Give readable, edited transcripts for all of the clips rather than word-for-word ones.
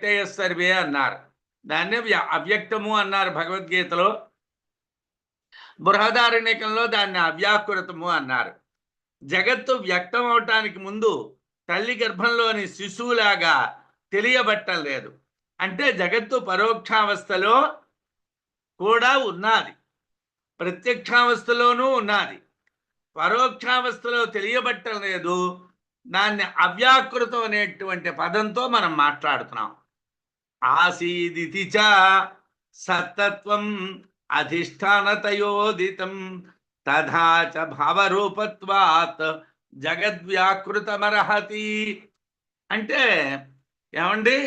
వ్యక్తయ survey అన్నారు. దాన్నే అవ్యక్తము అన్నారు భగవద్గీతలో. బృహదారణ్యకంలో దాన్ని అవ్యాకృతము అన్నారు. జగత్తు వ్యక్తం అవటానికి ముందు తల్లి గర్భంలోని శిశువులాగా తెలియబట్టం లేదు. అంటే జగత్తు పరోక్షావస్థలో కూడా ఉన్నది, ప్రత్యక్షావస్థలోనూ ఉన్నది. పరోక్షావస్థలో తెలియబట్టం లేదు. దాన్ని అవ్యాకృతం అనేటువంటి పదంతో మనం మాట్లాడుతున్నాం. ఆసీదితి చ సత్తత్వం అధిష్టానతయోదితం తథా చ భావరూపత్వాత్ జగద్వ్యాకృతమర్హతి. అంటే ఏమండి,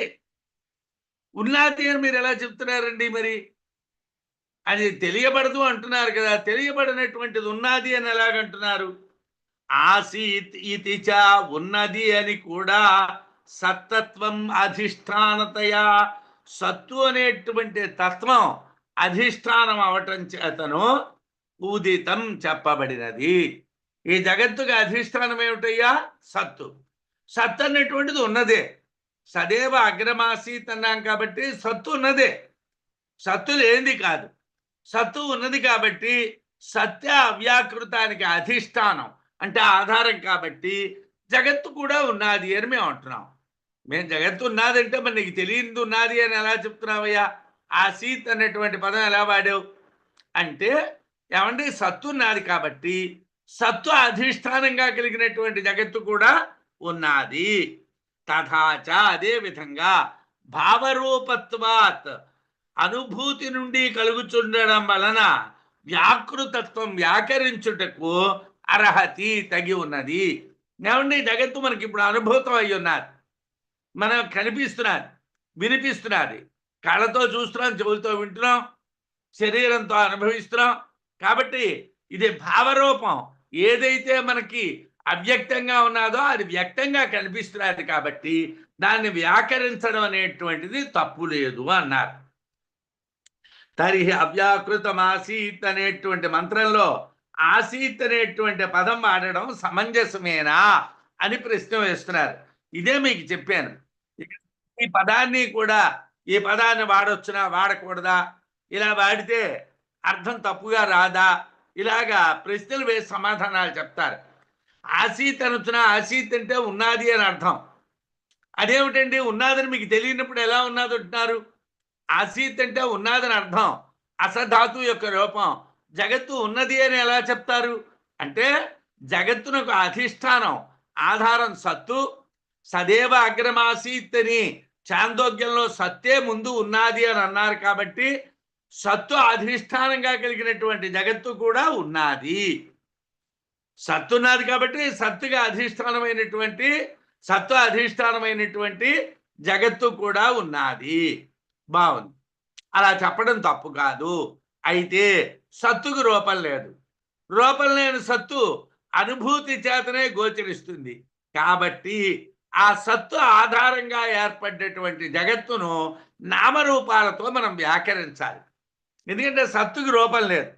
ఉన్నది అని మీరు ఎలా చెప్తున్నారండి? మరి అది తెలియబడదు అంటున్నారు కదా, తెలియబడినటువంటిది ఉన్నది అని ఎలాగంటున్నారు? ఆసీత్ ఇతి చ ఉన్నది అని కూడా సత్తత్వం అధిష్టానతయా, సత్తు అనేటువంటి తత్వం అధిష్టానం అవటం చేతను ఉదితం చెప్పబడినది. ఈ జగత్తుకి అధిష్టానం ఏమిటయ్యా? సత్తు. సత్తు అనేటువంటిది ఉన్నదే. సదేవ అగ్రమాసీత్ అన్నాం కాబట్టి సత్తు ఉన్నదే, సత్తు లేనిది కాదు. సత్తు ఉన్నది కాబట్టి సత్య అవ్యాకృతానికి అధిష్టానం అంటే ఆధారం కాబట్టి జగత్తు కూడా ఉన్నది అని మేము అంటున్నాం. మేము జగత్తు ఉన్నదంటే మరి నీకు తెలియదు ఉన్నది అని ఎలా చెప్తున్నావయ్యా? ఆసీత్ అనేటువంటి పదం ఎలా వాడావు అంటే, ఏమంటే సత్తు ఉన్నది కాబట్టి సత్తు అధిష్టానంగా కలిగినటువంటి జగత్తు కూడా ఉన్నది. తథాచ అదే విధంగా భావరూపత్వాత్ అనుభూతి నుండి కలుగుచుండడం వలన వ్యాకృతత్వం వ్యాకరించుటకు అర్హతి తగి ఉన్నది. ఏమండి, జగత్తు మనకి ఇప్పుడు అనుభూతం అయి ఉన్నది, మనం కనిపిస్తున్నది, వినిపిస్తున్నది, కళ్ళతో చూస్తున్నాం, చెవులతో వింటున్నాం, శరీరంతో అనుభవిస్తున్నాం. కాబట్టి ఇది భావరూపం. ఏదైతే మనకి అవ్యక్తంగా ఉన్నదో అది వ్యక్తంగా కనిపిస్తున్నది కాబట్టి దాన్ని వ్యాకరించడం అనేటువంటిది తప్పు లేదు అన్నారు. తరిహి అవ్యాకృతమాసీత్ అనేటువంటి మంత్రంలో ఆసీత్ అనేటువంటి పదం వాడడం సమంజసమేనా అని ప్రశ్న వేస్తున్నారు. ఇదే మీకు చెప్పాను. ఈ పదాన్ని కూడా, ఈ పదాన్ని వాడొచ్చునా వాడకూడదా, ఇలా వాడితే అర్థం తప్పుగా రాదా, ఇలాగా ప్రశ్నలు వేసి సమాధానాలు చెప్తారు. ఆసీత్ అనొచ్చునా, ఆసీత్ అంటే ఉన్నది అని అర్థం. అదేమిటండి, ఉన్నదని మీకు తెలియనప్పుడు ఎలా ఉన్నది అంటున్నారు? ఆసీత్ అంటే ఉన్నదని అర్థం, అసధాతు యొక్క రూపం. జగత్తు ఉన్నది అని ఎలా చెప్తారు అంటే, జగత్తునకు అధిష్టానం ఆధారం సత్తు. సదేవ అగ్రమాసీత్ అని చాందోగ్యంలో సత్తే ముందు ఉన్నది అని అన్నారు కాబట్టి సత్తు అధిష్టానంగా కలిగినటువంటి జగత్తు కూడా ఉన్నది. సత్తు ఉన్నది కాబట్టి సత్తుగా అధిష్టానమైనటువంటి, సత్తు అధిష్టానమైనటువంటి జగత్తు కూడా ఉన్నది. బాగుంది, అలా చెప్పడం తప్పు కాదు. అయితే సత్తుకు రూపం లేదు. రూపం లేని సత్తు అనుభూతి చేతనే గోచరిస్తుంది. కాబట్టి ఆ సత్తు ఆధారంగా ఏర్పడ్డటువంటి జగత్తును నామరూపాలతో మనం వ్యాకరించాలి. ఎందుకంటే సత్తుకి రూపం లేదు.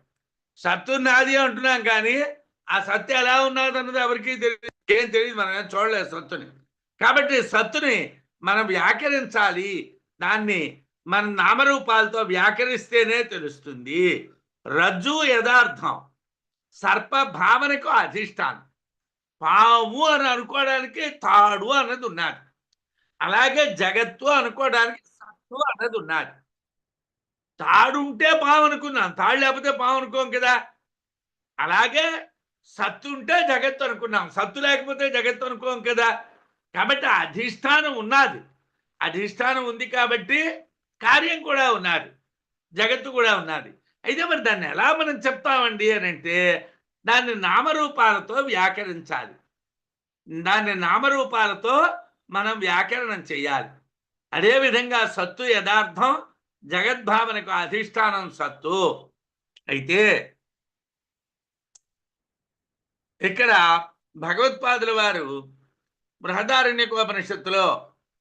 సత్తు నాది అంటున్నాం కానీ ఆ సత్తు ఎలా ఉన్నది అన్నది ఎవరికి తెలియదు, ఏం తెలియదు, మనం ఏం చూడలేదు సత్తుని. కాబట్టి సత్తుని మనం వ్యాకరించాలి. దాన్ని మన నామరూపాలతో వ్యాకరిస్తేనే తెలుస్తుంది. రజ్జు యథార్థం, సర్ప భావనకు అధిష్టానం. పాము అని అనుకోవడానికి తాడు అన్నది ఉన్నది. అలాగే జగత్తు అనుకోవడానికి సత్తు అన్నది ఉన్నది. తాడు ఉంటే పాము అనుకున్నాం, తాడు లేకపోతే పాము అనుకోం కదా. అలాగే సత్తు ఉంటే జగత్తు అనుకున్నాం, సత్తు లేకపోతే జగత్తు అనుకోం కదా. కాబట్టి అధిష్టానం ఉన్నది. అధిష్టానం ఉంది కాబట్టి కార్యం కూడా ఉన్నది, జగత్తు కూడా ఉన్నది. అయితే మరి దాన్ని ఎలా మనం చెప్తామండి అని అంటే, దాన్ని నామరూపాలతో వ్యాకరించాలి. దాన్ని నామరూపాలతో మనం వ్యాకరణం చేయాలి. అదేవిధంగా సత్తు యథార్థం, జగద్భావనకు అధిష్టానం సత్తు. అయితే ఇక్కడ భగవత్పాదుల వారు బృహదారణ్యకోపనిషత్తులో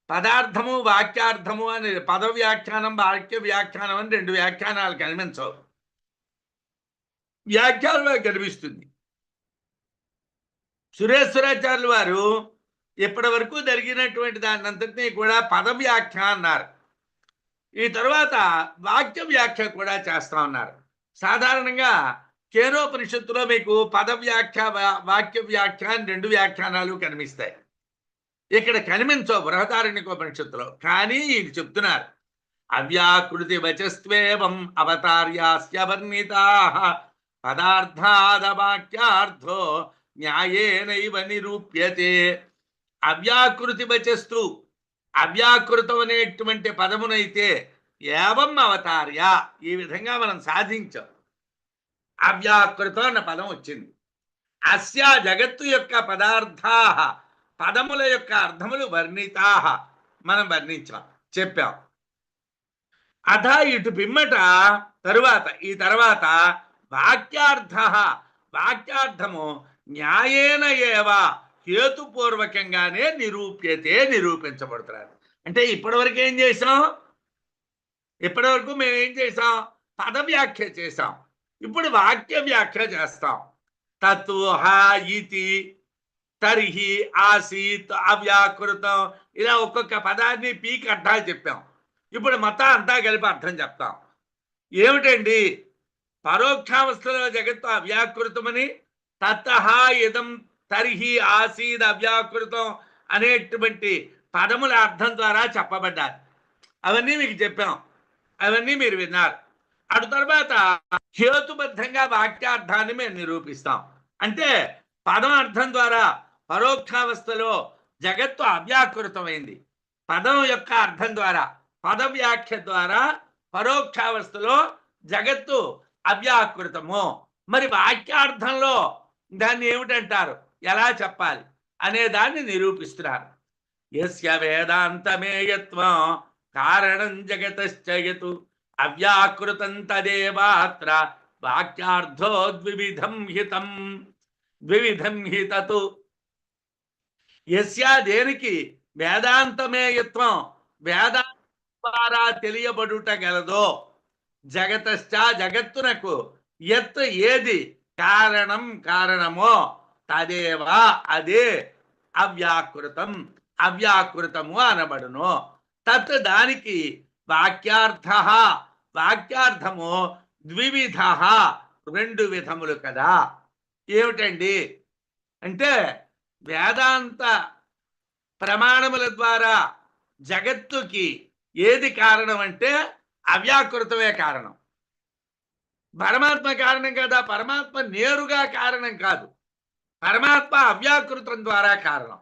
పదార్థము వాక్యార్థము అని పద వ్యాఖ్యానం, వాక్య వ్యాఖ్యానం అని రెండు వ్యాఖ్యానాలు కనిపించవు. వ్యాఖ్యానమే కనిపిస్తుంది. సురేశ్వరాచార్యుల వారు ఇప్పటి వరకు జరిగినటువంటి దాన్నంతటినీ కూడా పద వ్యాఖ్య అన్నారు. ఈ తర్వాత వాక్య వ్యాఖ్య కూడా చేస్తా ఉన్నారు. సాధారణంగా కేనోపనిషత్తులో మీకు పద వ్యాఖ్య వాక్య వ్యాఖ్య అని 2 వ్యాఖ్యానాలు కనిపిస్తాయి. ఇక్కడ కనిపించవు బృహదారణ్యకోపనిషత్తులో. కానీ ఇది చెప్తున్నారు, అవ్యాకృతి వచస్త్వేవం అవతార్యాస్య వర్ణితాః పదార్థాద వాక్యార్థో న్యాయేనైవ నిరూప్యతే. అవ్యాకృతి వచస్తు, అవ్యాకృతం అనేటువంటి పదమునైతే ఏవం అవతార్య, ఈ విధంగా మనం సాధించాం. అవ్యాకృతం అన్న పదం వచ్చింది. అస్య జగత్తు యొక్క పదార్థాః, పదముల యొక్క అర్థములు వర్ణితాః, మనం వర్ణించాం, చెప్పాం. అథ ఇటు పిమ్మట ఈ తర్వాత వాక్యార్థః, వాక్యార్థము న్యాయేన ఏవ, హేతుపూర్వకంగానే నిరూప్యతే, నిరూపించబడుతున్నారు. అంటే ఇప్పటివరకు ఏం చేసాం? ఇప్పటివరకు మేము ఏం చేసాం? పద వ్యాఖ్య చేసాం. ఇప్పుడు వాక్య వ్యాఖ్య చేస్తాం. తత్వః ఇతి, తర్హి, ఆసీత్, అవ్యాకృతం, ఇలా ఒక్కొక్క పదాన్ని పీకి అర్థాలు చెప్పాం. ఇప్పుడు మొత్తం అంతా కలిపి అర్థం చెప్తాం. ఏమిటండి? పరోక్షావస్థలో జగత్తు అవ్యాకృతమని, తత్తః ఇదం తర్హి ఆసీద్ అవ్యాకృతం అనేటువంటి పదముల అర్థం ద్వారా చెప్పబడ్డారు. అవన్నీ మీకు చెప్పాం, అవన్నీ మీరు విన్నారు. అటు తర్వాత హేతుబద్ధంగా వాక్యార్థాన్ని మేము నిరూపిస్తాం. అంటే పదం అర్థం ద్వారా పరోక్షావస్థలో జగత్తు అవ్యాకృతమైంది. పదం యొక్క అర్థం ద్వారా, పద వ్యాఖ్య ద్వారా పరోక్షావస్థలో జగత్తు అవ్యాకృతము. మరి వాక్యార్థంలో దాన్ని ఏమిటంటారు, ఎలా చెప్పాలి అనే దాన్ని నిరూపిస్తున్నారు. యస్య వేదాంతమేయత్వం కారణం జగతశ్చయతు అవ్యాకృతం తదేవాత్ర వాక్యార్థో ద్వివిధం హితం, ద్వివిధం హితతు. యస్య దేనికి వేదాంతమేయత్వం, వేదాంత ద్వారా తెలియబడుట గలదో, జగతశ్చ జగత్తునకు, యత్ ఏది, కారణం కారణమో, తదేవా అదే, అవ్యాకృతం అవ్యాకృతము అనబడును. తత్ దానికి వాక్యార్థ, వాక్యార్థము ద్వివిధ, 2 విధములు కదా. ఏమిటండి అంటే వేదాంత ప్రమాణముల ద్వారా జగత్తుకి ఏది కారణం అంటే అవ్యాకృతమే కారణం. పరమాత్మ కారణం కదా, పరమాత్మ నేరుగా కారణం కాదు. పరమాత్మ అవ్యాకృతం ద్వారా కారణం,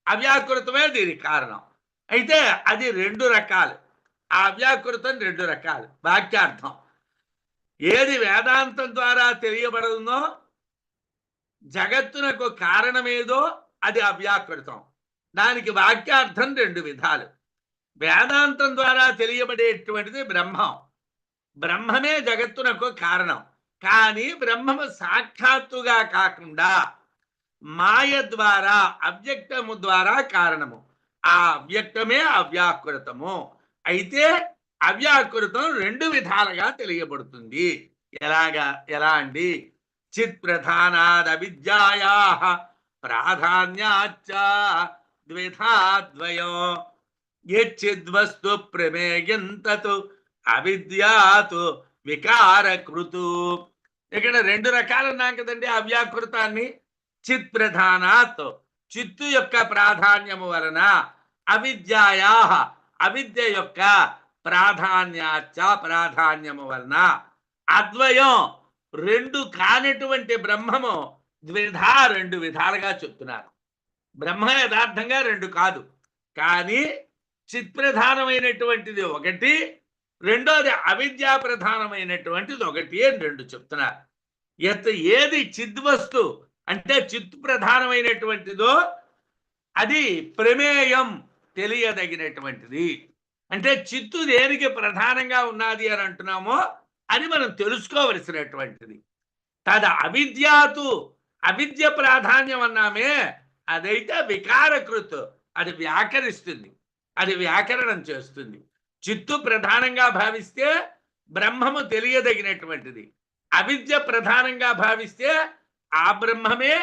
అవ్యాకృతమే దీనికి కారణం. అయితే అది 2 రకాలు. ఆ అవ్యాకృతం 2 రకాలు. వాక్యార్థం ఏది వేదాంతం ద్వారా తెలియబడుతుందో, జగత్తునకు కారణమేదో అది అవ్యాకృతం. దానికి వాక్యార్థం 2 విధాలు. వేదాంతం ద్వారా తెలియబడేటువంటిది బ్రహ్మం. బ్రహ్మమే జగత్తునకు కారణం. కానీ బ్రహ్మము సాక్షాత్తుగా కాకుండా మాయ ద్వారా, అవ్యక్తము ద్వారా కారణము. ఆ అవ్యక్తమే అవ్యాకృతము. అయితే అవ్యాకృతం 2 విధాలుగా తెలియబడుతుంది. ఎలా అండి? చిత్ ప్రధానాద్ అవిద్యాయా ప్రాధాన్యాచ్చ ద్విధాద్వయం యచ్చిద్వస్తు ప్రమేయం తత్ అవిద్యాతు వికారకృతు. ఇక్కడ 2 రకాలు ఉన్నాం కదండి అవ్యాకృతాన్ని. చిత్ ప్రధానాత్, చిత్తు యొక్క ప్రాధాన్యము వలన, అవిద్యాయా, అవిద్య యొక్క ప్రాధాన్యాచ్చ, ప్రాధాన్యము వలన, అద్వయం 2 కానటువంటి బ్రహ్మము ద్విధా, 2 విధాలుగా చెప్తున్నారు. బ్రహ్మ యథార్థంగా 2 కాదు, కానీ చిత్ ప్రధానమైనటువంటిది ఒకటి, రెండోది అవిద్యా ప్రధానమైనటువంటిది ఒకటి అని 2 చెప్తున్నారు. ఏది చిద్వస్తు అంటే చిత్తు ప్రధానమైనటువంటిదో అది ప్రమేయం, తెలియదగినటువంటిది. అంటే చిత్తు దేనికి ప్రధానంగా ఉన్నది అని అంటున్నామో అది మనం తెలుసుకోవలసినటువంటిది. తద అవిద్యాతు, అవిద్య ప్రాధాన్యం అన్నామే, అదైతే వికారకృత్, అది వ్యాకరిస్తుంది, అది వ్యాకరణం చేస్తుంది. చిత్తు ప్రధానంగా భావిస్తే బ్రహ్మము తెలియదగినటువంటిది, అవిద్య ప్రధానంగా భావిస్తే ఆ బ్రహ్మమే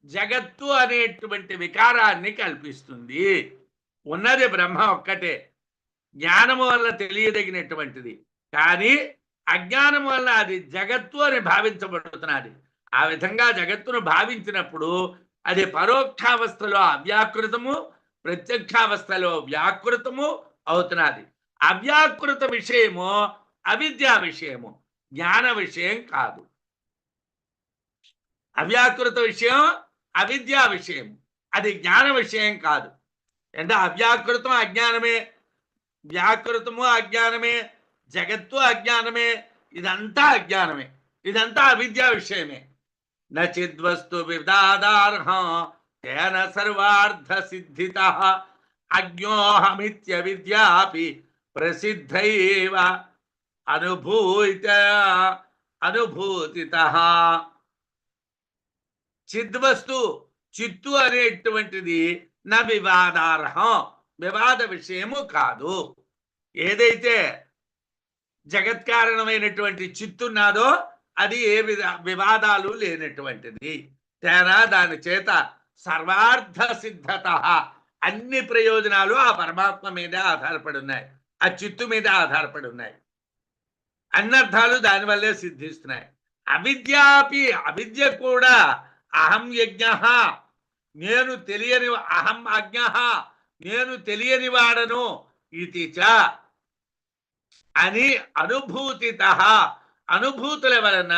జగత్తు అనేటువంటి వికారాన్ని కల్పిస్తుంది. ఉన్నది బ్రహ్మ ఒక్కటే. జ్ఞానము వల్ల తెలియదగినటువంటిది. కానీ అజ్ఞానం వల్ల అది జగత్తు అని భావించబడుతున్నది. ఆ విధంగా జగత్తును భావించినప్పుడు అది పరోక్షావస్థలో అవ్యాకృతము, ప్రత్యక్షావస్థలో వ్యాకృతము అవుతున్నది. అవ్యాకృత విషయము అవిద్యా విషయము, జ్ఞాన విషయం కాదు. అవ్యాకృత విషయం అవిద్యా విషయం, అది జ్ఞాన విషయం కాదు. అంటే అవ్యాకృతం అజ్ఞానమే, వ్యాకృతము అజ్ఞానమే, జగత్తు అజ్ఞానమే, ఇదంతా అజ్ఞానమే, ఇదంతా అవిద్యా విషయమే. నచిద్వస్తు విదాదార్హం తేన సర్వార్థ సిద్ధిత అజ్ఞోహమిత్య విద్యాపి ప్రసిద్ధైవ అనుభూతిత. చిద్వస్తు, చిత్తు అనేటువంటిది నా వివాదార్హం, వివాద విషయము కాదు. ఏదైతే జగత్కారణమైనటువంటి చిత్తున్నదో అది ఏ వివాదాలు లేనటువంటిది. తేనా దాని చేత సర్వార్థ సిద్ధత, అన్ని ప్రయోజనాలు ఆ పరమాత్మ మీద ఆధారపడి ఉన్నాయి, ఆ చిత్తు మీద ఆధారపడి ఉన్నాయి. అన్నర్థాలు దానివల్లే సిద్ధిస్తున్నాయి. అవిద్యాపి, అవిద్య కూడా అహం యజ్ఞ, నేను తెలియని, అహం అజ్ఞ, నేను తెలియని వాడను ఇది చ అని అనుభూతిత, అనుభూతుల వలన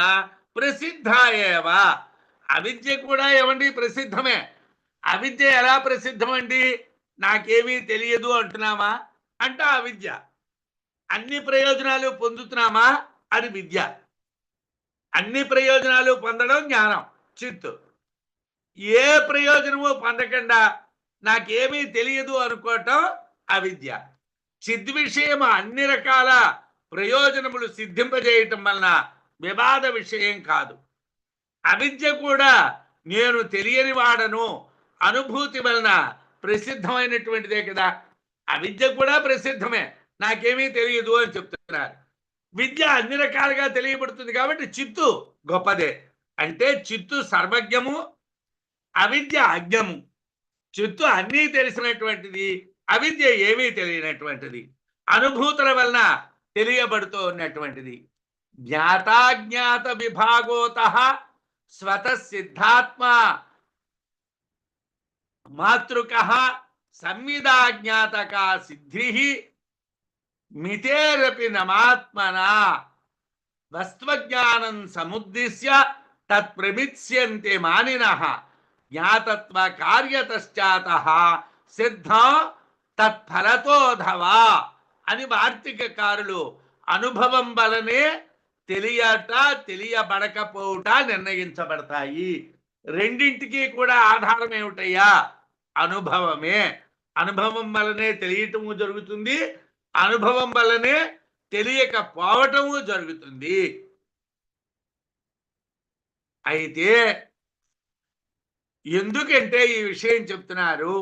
ప్రసిద్ధాయేవ. అవిద్య కూడా ఏమండి ప్రసిద్ధమే. అవిద్య ఎలా ప్రసిద్ధమండి? నాకేమీ తెలియదు అంటున్నామా అంటే అవిద్య. అన్ని ప్రయోజనాలు పొందుతున్నామా అది విద్య. అన్ని ప్రయోజనాలు పొందడం జ్ఞానం, చిత్తు. ఏ ప్రయోజనము పొందకుండా నాకేమీ తెలియదు అనుకోవటం అవిద్య. చిద్విషయం అన్ని రకాల ప్రయోజనములు సిద్ధింపజేయటం వలన వివాద విషయం కాదు. అవిద్య కూడా నేను తెలియని వాడను అనుభూతి వలన ప్రసిద్ధమైనటువంటిదే కదా. అవిద్య కూడా ప్రసిద్ధమే, నాకేమీ తెలియదు అని చెప్తున్నారు. విద్య అన్ని రకాలుగా తెలియబడుతుంది కాబట్టి చిత్తు గొప్పదే. అంటే చిత్తు సర్వజ్ఞము, అవిద్య అజ్ఞము. చిత్తు అన్నీ తెలిసినటువంటిది, అవిద్య ఏమీ తెలియనటువంటిది, అనుభూతుల వలన తెలియబడుతూ ఉన్నటువంటిది. జ్ఞాతాజ్ఞాత విభాగోత స్వత సిద్ధాత్మ మాతృక సంవిదాజ్ఞాతక సిద్ధి మితేరపి నమాత్మనా వస్త్వజ్ఞానం సముద్దిశ్య తత్ప్రమిత్స్యంతే మానినః జ్ఞాతత్వ కార్యతశ్చాతః సిద్ధం తత్ఫలతోధవా అని వార్తికకారులు అనుభవం వలనే తెలియట, తెలియబడకపోవుట నిర్ణయించబడతాయి. రెండింటికి కూడా ఆధారం ఏమిటయ్యా? అనుభవమే. అనుభవం వలనే తెలియటము జరుగుతుంది, అనుభవం వల్లనే తెలియకపోవటము జరుగుతుంది. అయితే ఎందుకంటే ఈ విషయం చెప్తున్నారు,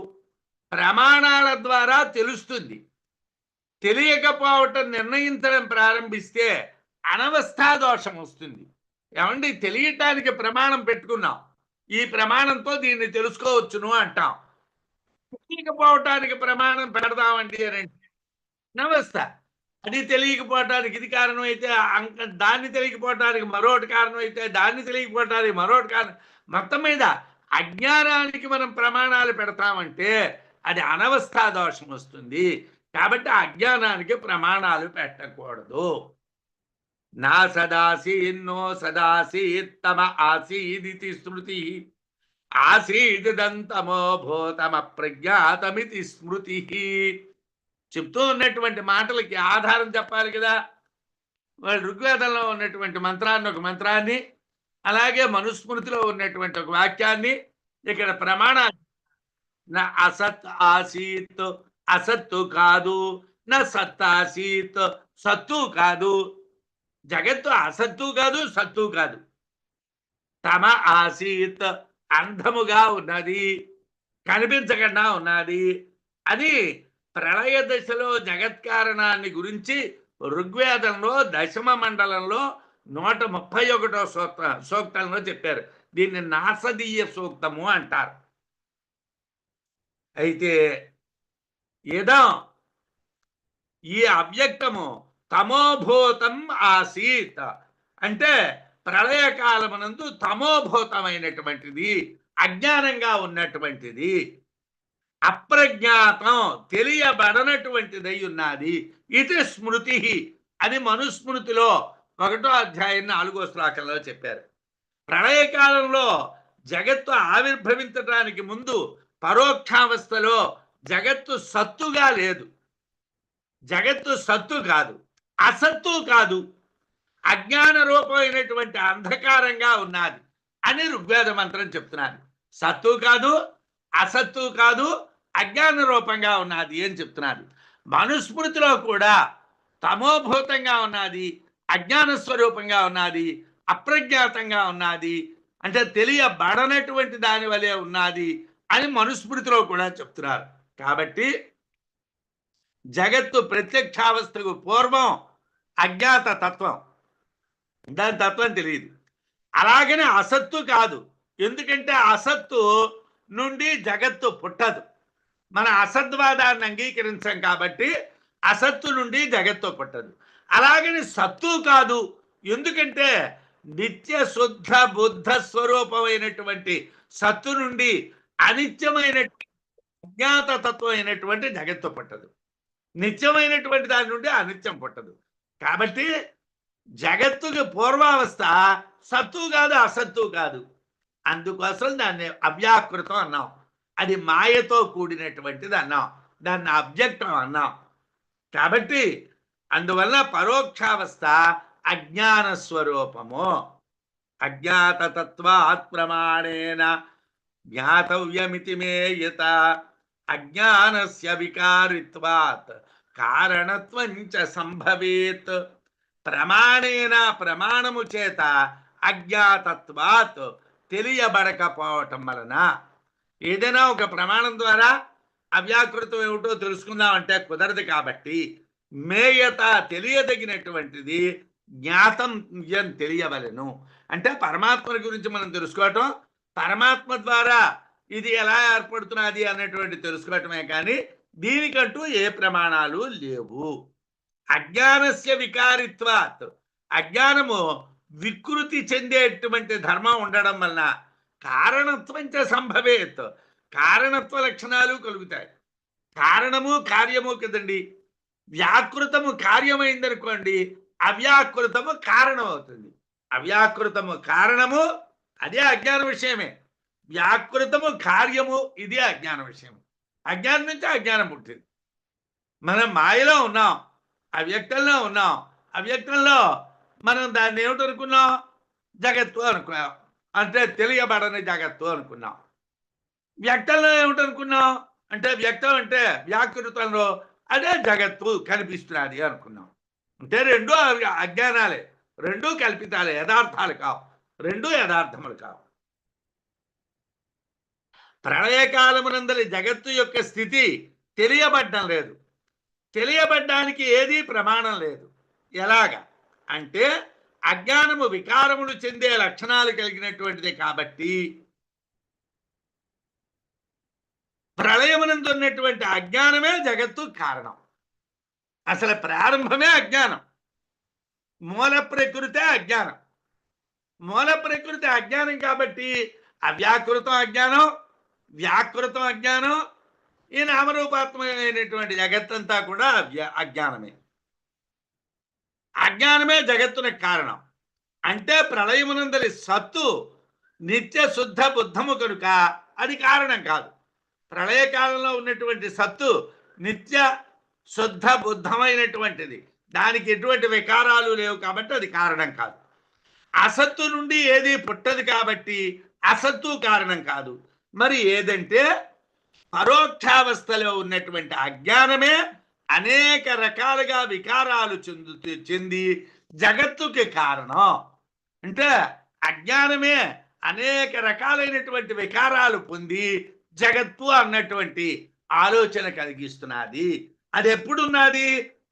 ప్రమాణాల ద్వారా తెలుస్తుంది. తెలియకపోవటం నిర్ణయించడం ప్రారంభిస్తే అనవస్థా దోషం వస్తుంది. ఏమండి, తెలియటానికి ప్రమాణం పెట్టుకున్నాం, ఈ ప్రమాణంతో దీన్ని తెలుసుకోవచ్చును అంటాం. తెలియకపోవటానికి ప్రమాణం పెడదామండి అని అనవస్థ. అది తెలియకపోవటానికి ఇది కారణం అయితే దాన్ని తెలియకపోవటానికి మరొకటి కారణం అయితే దాన్ని తెలియకపోవటానికి మరొకటి కారణం. మొత్తం మీద అజ్ఞానానికి మనం ప్రమాణాలు పెడతామంటే అది అనవస్థా దోషం వస్తుంది. కాబట్టి అజ్ఞానానికి ప్రమాణాలు పెట్టకూడదు. నా సదాసీన్నో సదాసీత్తమ ఆసీదితి స్మృతి ఆసీదంతమో భూతమ ప్రజ్ఞాతమితి స్మృతి. చెప్తూ ఉన్నటువంటి మాటలకి ఆధారం చెప్పాలి కదా. వాళ్ళు ఋగ్వేదంలో ఉన్నటువంటి మంత్రాన్ని, ఒక మంత్రాన్ని, అలాగే మనుస్మృతిలో ఉన్నటువంటి ఒక వాక్యాన్ని ఇక్కడ ప్రమాణాలు. నా అసత్ ఆసీత్, అసత్తు కాదు. నా సత్ ఆసీత్, సత్తు కాదు. జగత్తు అసత్తు కాదు, సత్తు కాదు. తమ ఆసీత్, అంధముగా ఉన్నది, కనిపించకుండా ఉన్నది. అది ప్రళయ దశలో జగత్కారణాన్ని గురించి ఋగ్వేదంలో దశమ మండలంలో 131వ సూక్తంలో చెప్పారు. దీన్ని నాసదీయ సూక్తము అంటారు. అయితే ఇదం ఈ అవ్యక్తము తమోభూతం ఆసీత్ అంటే ప్రళయకాలమునందు తమోభూతమైనటువంటిది, అజ్ఞానంగా ఉన్నటువంటిది, అప్రజ్ఞాతం తెలియబడనటువంటిదై ఉన్నది. ఇది స్మృతి అని మనుస్మృతిలో 1వ అధ్యాయం 4వ శ్లోకంలో చెప్పారు. ప్రళయకాలంలో జగత్తు ఆవిర్భవించడానికి ముందు పరోక్షావస్థలో జగత్తు సత్తుగా లేదు. జగత్తు సత్తు కాదు, అసత్తు కాదు, అజ్ఞాన రూపమైనటువంటి అంధకారంగా ఉన్నది అని ఋగ్వేద మంత్రం చెప్తున్నారు. సత్తు కాదు, అసత్తు కాదు, అజ్ఞాన రూపంగా ఉన్నది అని చెప్తున్నారు. మనుస్మృతిలో కూడా తమోభూతంగా ఉన్నది, అజ్ఞాన స్వరూపంగా ఉన్నది, అప్రజ్ఞాతంగా ఉన్నది, అంటే తెలియబడనటువంటి దాని వలె ఉన్నది అని మనుస్మృతిలో కూడా చెప్తున్నారు. కాబట్టి జగత్తు ప్రత్యక్షావస్థకు పూర్వం అజ్ఞాత తత్వం, దాని తత్వం తెలియదు. అలాగనే అసత్తు కాదు, ఎందుకంటే అసత్తు నుండి జగత్తు పుట్టదు. మన అసద్వాదాన్ని అంగీకరించాం కాబట్టి అసత్తు నుండి జగత్తు పుట్టదు. అలాగని సత్తు కాదు, ఎందుకంటే నిత్య శుద్ధ బుద్ధ స్వరూపమైనటువంటి సత్తు నుండి అనిత్యమైన అజ్ఞాత తత్వం అయినటువంటి జగత్తు పుట్టదు. నిత్యమైనటువంటి దాని నుండి అనిత్యం పుట్టదు. కాబట్టి జగత్తుకి పూర్వావస్థ సత్తు కాదు, అసత్తు కాదు. అందుకోసం దాన్ని అవ్యాకృతం అన్నాం. అది మాయతో కూడినటువంటిది అన్నాం, దాన్ని అవ్యక్తం అన్నాం. కాబట్టి అందువల్ల పరోక్షావస్థ అజ్ఞాన స్వరూపము. అజ్ఞాతత్వాత్ ప్రమాణేన జ్ఞాతవ్యమితి మేయత అజ్ఞానస్య వికారిత్వాత్ కారణత్వం చ సంభవేత్. ప్రమాణేన ప్రమాణము చేత అజ్ఞాతత్వాత్ తెలియబడకపోవటం వలన, ఏదైనా ఒక ప్రమాణం ద్వారా అవ్యాకృతం ఏమిటో తెలుసుకుందామంటే కుదరదు. కాబట్టి మేయత తెలియదగినటువంటిది, జ్ఞాతం తెలియవలెను. అంటే పరమాత్మ గురించి మనం తెలుసుకోవటం, పరమాత్మ ద్వారా ఇది ఎలా ఏర్పడుతున్నది అనేటువంటి తెలుసుకోవటమే కానీ దీనికంటూ ఏ ప్రమాణాలు లేవు. అజ్ఞానస్య వికారిత్వాత్, అజ్ఞానము వికృతి చెందేటువంటి ధర్మం ఉండడం వలన కారణత్వం చ సంభవేత్, కారణత్వ లక్షణాలు కలుగుతాయి. కారణము కార్యము కదండి. వ్యాకృతము కార్యమైందనుకోండి, అవ్యాకృతము కారణం అవుతుంది. అవ్యాకృతము కారణము, అదే అజ్ఞాన విషయమే. వ్యాకృతము కార్యము, ఇది అజ్ఞాన విషయం. అజ్ఞానం నుంచి అజ్ఞానం పుట్టింది. మనం మాయలో ఉన్నాం, అవ్యక్తంలో ఉన్నాం. అవ్యక్తంలో మనం దాన్ని ఏమిటి అనుకున్నాం? జగత్తు అనుకున్నాం, అంటే తెలియబడని జగత్తు అనుకున్నాం. వ్యక్తంలో ఏమిటి అనుకున్నాం అంటే, వ్యక్తం అంటే వ్యాకృతంలో అదే జగత్తు కనిపిస్తున్నది అనుకున్నాం. అంటే రెండూ అజ్ఞానాలే, రెండూ కల్పితాలే, యథార్థాలు కావు, రెండూ యథార్థములు కావు. ప్రళయకాలమునందలి జగత్తు యొక్క స్థితి తెలియబడ్డం లేదు. తెలియబడ్డానికి ఏదీ ప్రమాణం లేదు. ఎలాగా అంటే అజ్ఞానము వికారములు చెందే లక్షణాలు కలిగినటువంటిది. కాబట్టి ప్రళయమునందు ఉన్నటువంటి అజ్ఞానమే జగత్తు కారణం. అసలు ప్రారంభమే అజ్ఞానం. మూల ప్రకృతే అజ్ఞానం. మూల ప్రకృతి అజ్ఞానం కాబట్టి అవ్యాకృతం అజ్ఞానం, వ్యాకృతం అజ్ఞానం, ఈ నామరూపాత్మకమైనటువంటి జగత్తంతా కూడా అజ్ఞానమే. అజ్ఞానమే జగత్తునికి కారణం. అంటే ప్రళయమునందలి సత్తు నిత్య శుద్ధ బుద్ధము కనుక అది కారణం కాదు. ప్రళయకాలంలో ఉన్నటువంటి సత్తు నిత్య శుద్ధ బుద్ధమైనటువంటిది, దానికి ఎటువంటి వికారాలు లేవు కాబట్టి అది కారణం కాదు. అసత్తు నుండి ఏది పుట్టదు కాబట్టి అసత్తు కారణం కాదు. మరి ఏదంటే పరోక్షావస్థలో ఉన్నటువంటి అజ్ఞానమే అనేక రకాలుగా వికారాలు చెంది జగత్తుకి కారణం. అంటే అజ్ఞానమే అనేక రకాలైనటువంటి వికారాలు పొంది జగత్తు అన్నటువంటి ఆలోచన కలిగిస్తున్నది. అది ఎప్పుడున్నది?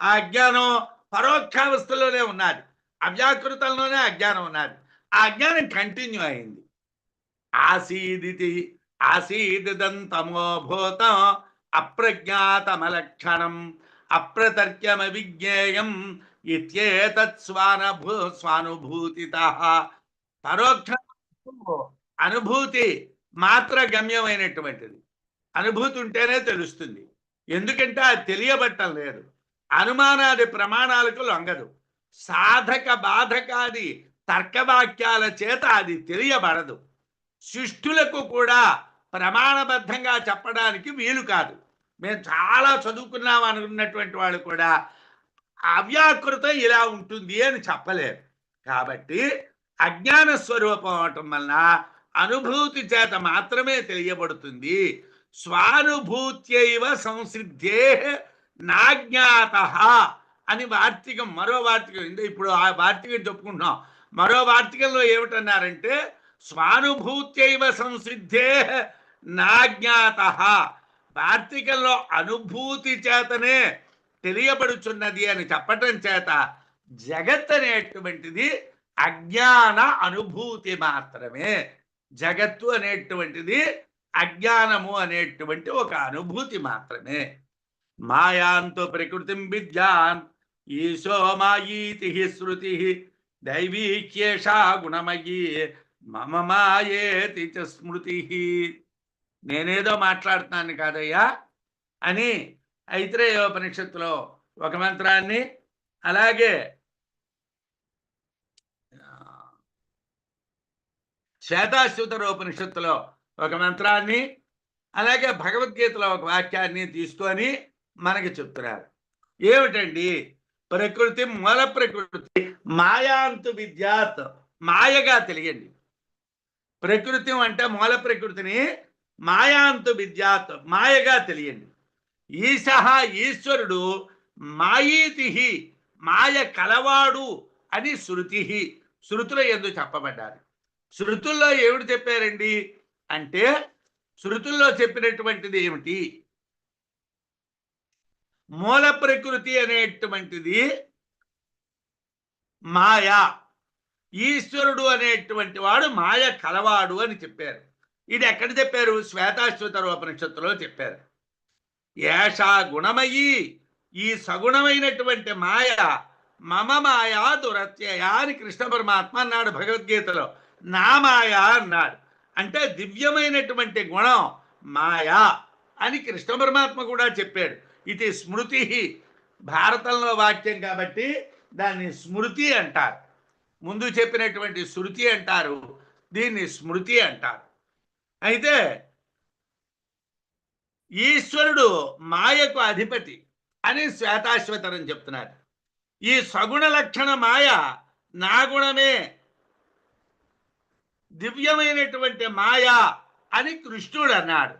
ఆ అజ్ఞానం పరోక్షావస్థలోనే ఉన్నది, అవ్యాకృతంలోనే అజ్ఞానం ఉన్నది. ఆ అజ్ఞానం కంటిన్యూ అయింది. ఆసీదితి ఆసీదిదంతమోభూతం అప్రజ్ఞాతమలక్షణం అప్రతర్క్యమవిజ్ఞేయం ఇత్యేతత్ స్వానుభూతితః. పరోక్ష అనుభూతి మాత్ర గమ్యమైనటువంటిది. అనుభూతి ఉంటేనే తెలుస్తుంది. ఎందుకంటే అది తెలియబట్టం లేదు. అనుమానాది ప్రమాణాలకు లొంగదు. సాధక బాధకాది తర్కవాక్యాల చేత అది తెలియబడదు. శిష్టులకు కూడా ప్రమాణబద్ధంగా చెప్పడానికి వీలు కాదు. మేము చాలా చదువుకున్నాం అనుకున్నటువంటి వాళ్ళు కూడా అవ్యాకృతం ఇలా ఉంటుంది అని చెప్పలేరు. కాబట్టి అజ్ఞాన స్వరూపం అవటం వలన అనుభూతి చేత మాత్రమే తెలియబడుతుంది. స్వానుభూత్యైవ సంసిద్ధే నాజ్ఞాత అని వార్తికం, మరో వార్తికం. ఇప్పుడు ఆ వార్తికం చెప్పుకుంటున్నాం. మరో వార్తికంలో ఏమిటన్నారంటే స్వానుభూత్యైవ సంసిద్ధే నాజ్ఞాత. వార్తికంలో అనుభూతి చేతనే తెలియబడుచున్నది అని చెప్పటం చేత జగత్ అనేటువంటిది అజ్ఞాన అనుభూతి మాత్రమే. జగత్తు అనేటువంటిది అజ్ఞానము అనేటువంటి ఒక అనుభూతి మాత్రమే. మాయాంతో ప్రకృతిం విద్యాన్ ఈశో మాయీతి శృతి దైవీక్యేషా గుణమయీ మమ మాయేతి చ స్మృతి. నేనేదో మాట్లాడుతున్నాను కాదయ్యా అని ఐత్రేయోపనిషత్తులో ఒక మంత్రాన్ని, అలాగే శ్వేతాశ్వతరోపనిషత్తులో ఒక మంత్రాన్ని, అలాగే భగవద్గీతలో ఒక వాక్యాన్ని తీసుకొని మనకి చెప్తున్నారు. ఏమిటండి? ప్రకృతి, మూల ప్రకృతి మాయాంతు విద్యాత్, మాయగా తెలియండి. ప్రకృతి అంటే మూల ప్రకృతిని మాయాంతు విద్యాత్, మాయగా తెలియండి. ఈశః ఈశ్వరుడు మాయీతి, మాయ కలవాడు అని శృతి, శృతుల యందు చెప్పబడ్డారు. శృతుల్లో ఏమిటి చెప్పారండి అంటే, శృతుల్లో చెప్పినటువంటిది ఏమిటి? మూల ప్రకృతి అనేటువంటిది మాయ, ఈశ్వరుడు అనేటువంటి వాడు మాయ కలవాడు అని చెప్పారు. ఇది ఎక్కడ చెప్పారు? శ్వేతాశ్వతరోపనిషత్తులో చెప్పారు. ఏషా గుణమయీ, ఈ సగుణమైనటువంటి మాయ మమ మాయా దురత్యయ అని కృష్ణ పరమాత్మ అన్నాడు భగవద్గీతలో. నా మాయ అన్నాడు. అంటే దివ్యమైనటువంటి గుణం మాయా అని కృష్ణ పరమాత్మ కూడా చెప్పాడు. ఇది స్మృతి, భారతంలో వాక్యం కాబట్టి దాన్ని స్మృతి అంటారు. ముందు చెప్పినటువంటి శృతి అంటారు, దీన్ని స్మృతి అంటారు. అయితే ఈశ్వరుడు మాయకు అధిపతి అని శ్వేతాశ్వతరం చెప్తున్నారు. ఈ సగుణ లక్షణ మాయ నా గుణమే, దివ్యమైనటువంటి మాయ అని కృష్ణుడు అన్నాడు.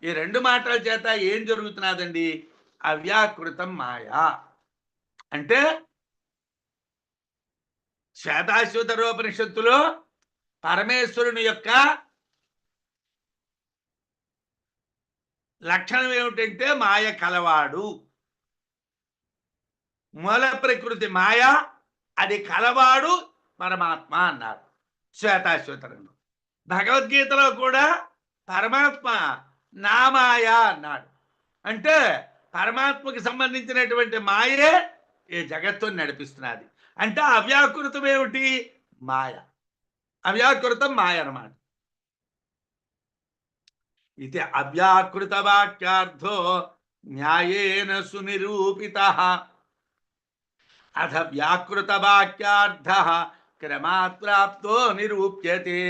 ఈ రెండు మాటల చేత ఏం జరుగుతున్నదండి? అవ్యాకృతం మాయ అంటే శ్వేతాశ్వతరోపనిషత్తులో పరమేశ్వరుని యొక్క లక్షణం ఏమిటంటే మాయ కలవాడు. మూల ప్రకృతి మాయ, అది కలవాడు పరమాత్మ అన్నారు శ్వేతాశ్వతరంలో. భగవద్గీతలో కూడా పరమాత్మ నా మాయ అన్నాడు. అంటే పరమాత్మకి సంబంధించినటువంటి మాయే ఈ జగత్తుని నడిపిస్తున్నది. అంటే అవ్యాకృతం ఏమిటి? మాయ. అవ్యాకృతం మాయ అన్నమాట. ఇది అవ్యాకృత వాక్యార్థో న్యాయేన సునిరూపితః అథ వ్యాకృత వాక్యార్థః క్రమాత్ ప్రాప్తో నిరూప్యతే.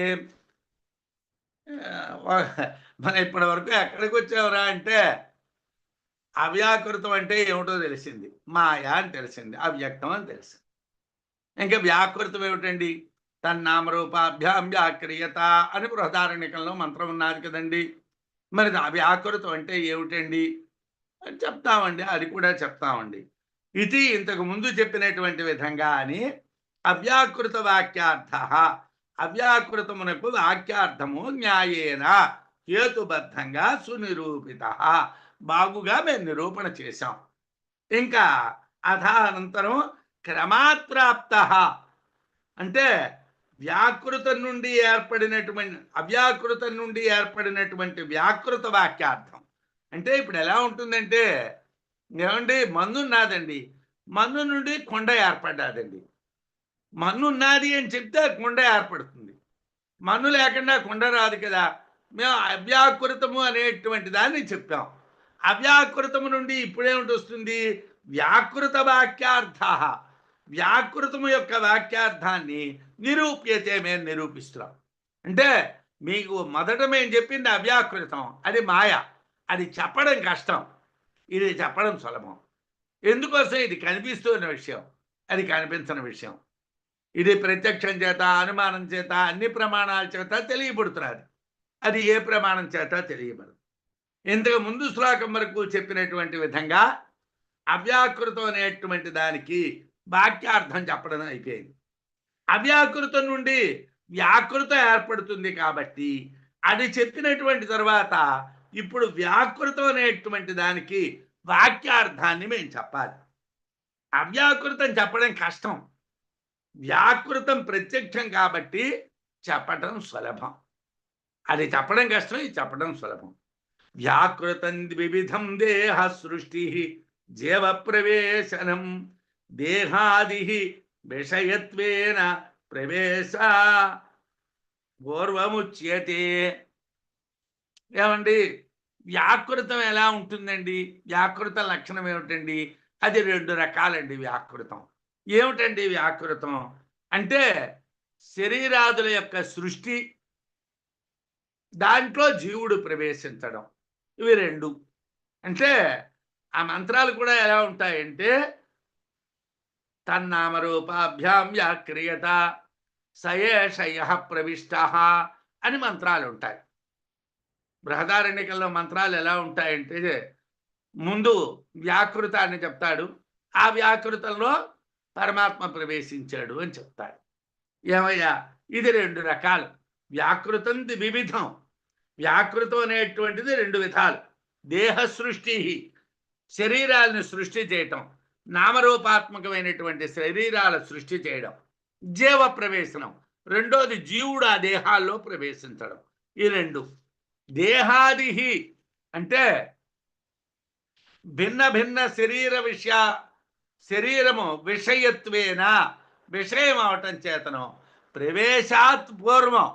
మనం ఇప్పటి వరకు ఎక్కడికి వచ్చావురా అంటే అవ్యాకృతం అంటే ఏమిటో తెలిసింది, మాయా అని తెలిసింది, అవ్యక్తం అని తెలిసింది. ఇంకా వ్యాకృతం ఏమిటండి? తన్నామరూపాభ్యాం వ్యాక్రియత అని బృహదారణ్యకంలో మంత్రం ఉన్నది కదండి. మరి వ్యాకృతం అంటే ఏమిటండి అని చెప్తామండి, అది కూడా చెప్తామండి. ఇది ఇంతకు ముందు చెప్పినటువంటి విధంగా అని అవ్యాకృత వాక్యార్థ, అవ్యాకృతమునకు వాక్యార్థము న్యాయేన హేతుబద్ధంగా సునిరూపిత, బాగుగా మేము నిరూపణ చేశాం. ఇంకా అథానంతరం క్రమాత్ ప్రాప్త అంటే వ్యాకృతం నుండి ఏర్పడినటువంటి అవ్యాకృతం నుండి ఏర్పడినటువంటి వ్యాకృత వాక్యార్థం. అంటే ఇప్పుడు ఎలా ఉంటుందంటే, ఏమండి మన్నున్నాదండి, మన్ను నుండి కొండ ఏర్పడ్డాదండి. మన్ను ఉన్నది అని చెప్తే కొండ ఏర్పడుతుంది. మన్ను లేకుండా కొండ రాదు కదా. మేము అవ్యాకృతము అనేటువంటి దాన్ని చెప్పాం. అవ్యాకృతము నుండి ఇప్పుడేమిటి వస్తుంది? వ్యాకృత వాక్యార్థ. వ్యాకృతము యొక్క వాక్యార్థాన్ని నిరూప్యతే, మేము నిరూపిస్తున్నాం. అంటే మీకు మొదట మేము చెప్పింది అవ్యాకృతం, అది మాయ, అది చెప్పడం కష్టం, ఇది చెప్పడం సులభం. ఎందుకోసం? ఇది కనిపిస్తున్న విషయం, అది కనిపించని విషయం. ఇది ప్రత్యక్షం చేత, అనుమానం చేత, అన్ని ప్రమాణాల చేత తెలియబడుతున్నది. అది ఏ ప్రమాణం చేత తెలియబడదు. ఇంతకు ముందు శ్లోకం వరకు చెప్పినటువంటి విధంగా అవ్యాకృతం అనేటువంటి దానికి వాక్యార్థం చెప్పడం అయిపోయింది. అవ్యాకృతం నుండి వ్యాకృతం ఏర్పడుతుంది కాబట్టి అది చెప్పినటువంటి తర్వాత ఇప్పుడు వ్యాకృతం అనేటువంటి దానికి వాక్యార్థాన్ని మేము చెప్పాలి. అవ్యాకృతం చెప్పడం కష్టం, వ్యాకృతం ప్రత్యక్షం కాబట్టి చెప్పడం సులభం. అది చెప్పడం కష్టం, ఇది చెప్పడం సులభం. వ్యాకృతం వివిధం దేహ సృష్టి జీవ ప్రవేశనం దేహాది విషయత్వేన ప్రవేశ పూర్వముచ్యతే. ఏమండి వ్యాకృతం ఎలా ఉంటుందండి? వ్యాకృత లక్షణం ఏమిటండి? అది 2 రకాలండి వ్యాకృతం. ఏమిటండి వ్యాకృతం అంటే? శరీరాదుల యొక్క సృష్టి, దాంట్లో జీవుడు ప్రవేశించడం, ఇవి 2. అంటే ఆ మంత్రాలు కూడా ఎలా ఉంటాయంటే, తన్నామరూపాభ్యాం వ్యాక్రియత సయేషయ ప్రవిష్ట అని మంత్రాలు ఉంటాయి. బృహదారణ్యకంలో మంత్రాలు ఎలా ఉంటాయంటే, ముందు వ్యాకృతాన్ని చెప్తాడు, ఆ వ్యాకృతంలో పరమాత్మ ప్రవేశించాడు అని చెప్తాడు. ఏమయ్యా, ఇది 2 రకాలు. వ్యాకృతం వివిధం. వ్యాకృతం అనేటువంటిది 2 విధాలు. దేహ సృష్టి, శరీరాలను సృష్టి చేయటం, నామరూపాత్మకమైనటువంటి శరీరాల సృష్టి చేయడం. జీవ ప్రవేశనం, రెండోది జీవుడు ఆ దేహాల్లో ప్రవేశించడం. ఈ 2. దేహాది అంటే భిన్న భిన్న శరీరము విషయత్వేన, విషయం అవటం చేతను, ప్రవేశాత్ పూర్వం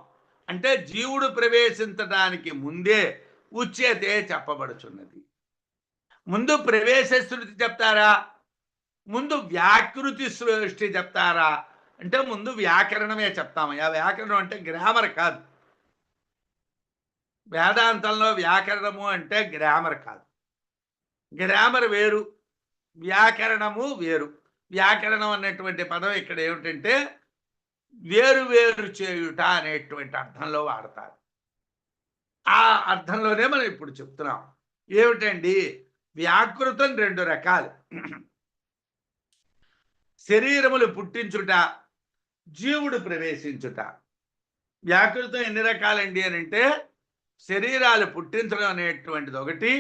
అంటే జీవుడు ప్రవేశించడానికి ముందే ఉచ్యతే చెప్పబడుచున్నది. ముందు ప్రవేశ శృతి చెప్తారా, ముందు వ్యాకృతి సృష్టి చెప్తారా అంటే ముందు వ్యాకరణమే చెప్తామయ్యా. వ్యాకరణం అంటే గ్రామర్ కాదు. వేదాంతంలో వ్యాకరణము అంటే గ్రామర్ కాదు. గ్రామర్ వేరు, వ్యాకరణము వేరు. వ్యాకరణం అన్నటువంటి పదం ఇక్కడ ఏమిటంటే వేరు వేరు చేయుట అనేటువంటి అర్థంలో వాడతారు. ఆ అర్థంలోనే మనం ఇప్పుడు చెప్తున్నాం. ఏమిటండి? వ్యాకృతం 2 రకాలు. శరీరములు పుట్టించుట, జీవుడు ప్రవేశించుట. వ్యాకృతం ఎన్ని రకాలండి అని అంటే, శరీరాలు పుట్టించడం అనేటువంటిది ఒకటి,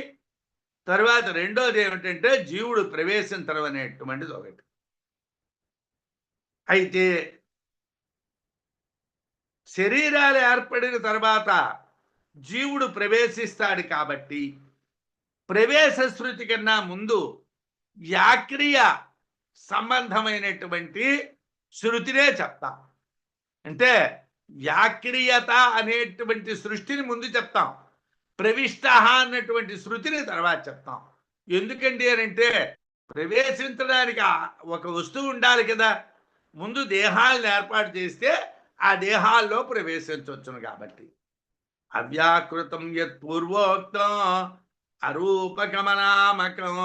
తర్వాత రెండోది ఏమిటంటే జీవుడు ప్రవేశించడం అనేటువంటిది ఒకటి. అయితే శరీరాలు ఏర్పడిన తర్వాత జీవుడు ప్రవేశిస్తాడు కాబట్టి ప్రవేశ శృతి కన్నా ముందు వ్యాక్రియ సంబంధమైనటువంటి శృతినే చెప్తాం. అంటే వ్యాక్రియత అనేటువంటి సృష్టిని ముందు చెప్తాం, ప్రవిష్ట అన్నటువంటి శృతిని తర్వాత చెప్తాం. ఎందుకండి అని అంటే ప్రవేశించడానికి ఒక వస్తువు ఉండాలి కదా. ముందు దేహాలను ఏర్పాటు చేస్తే ఆ దేహాల్లో ప్రవేశించవచ్చును. కాబట్టి అవ్యాకృతం యత్ పూర్వోక్తం అరూపకమనామకం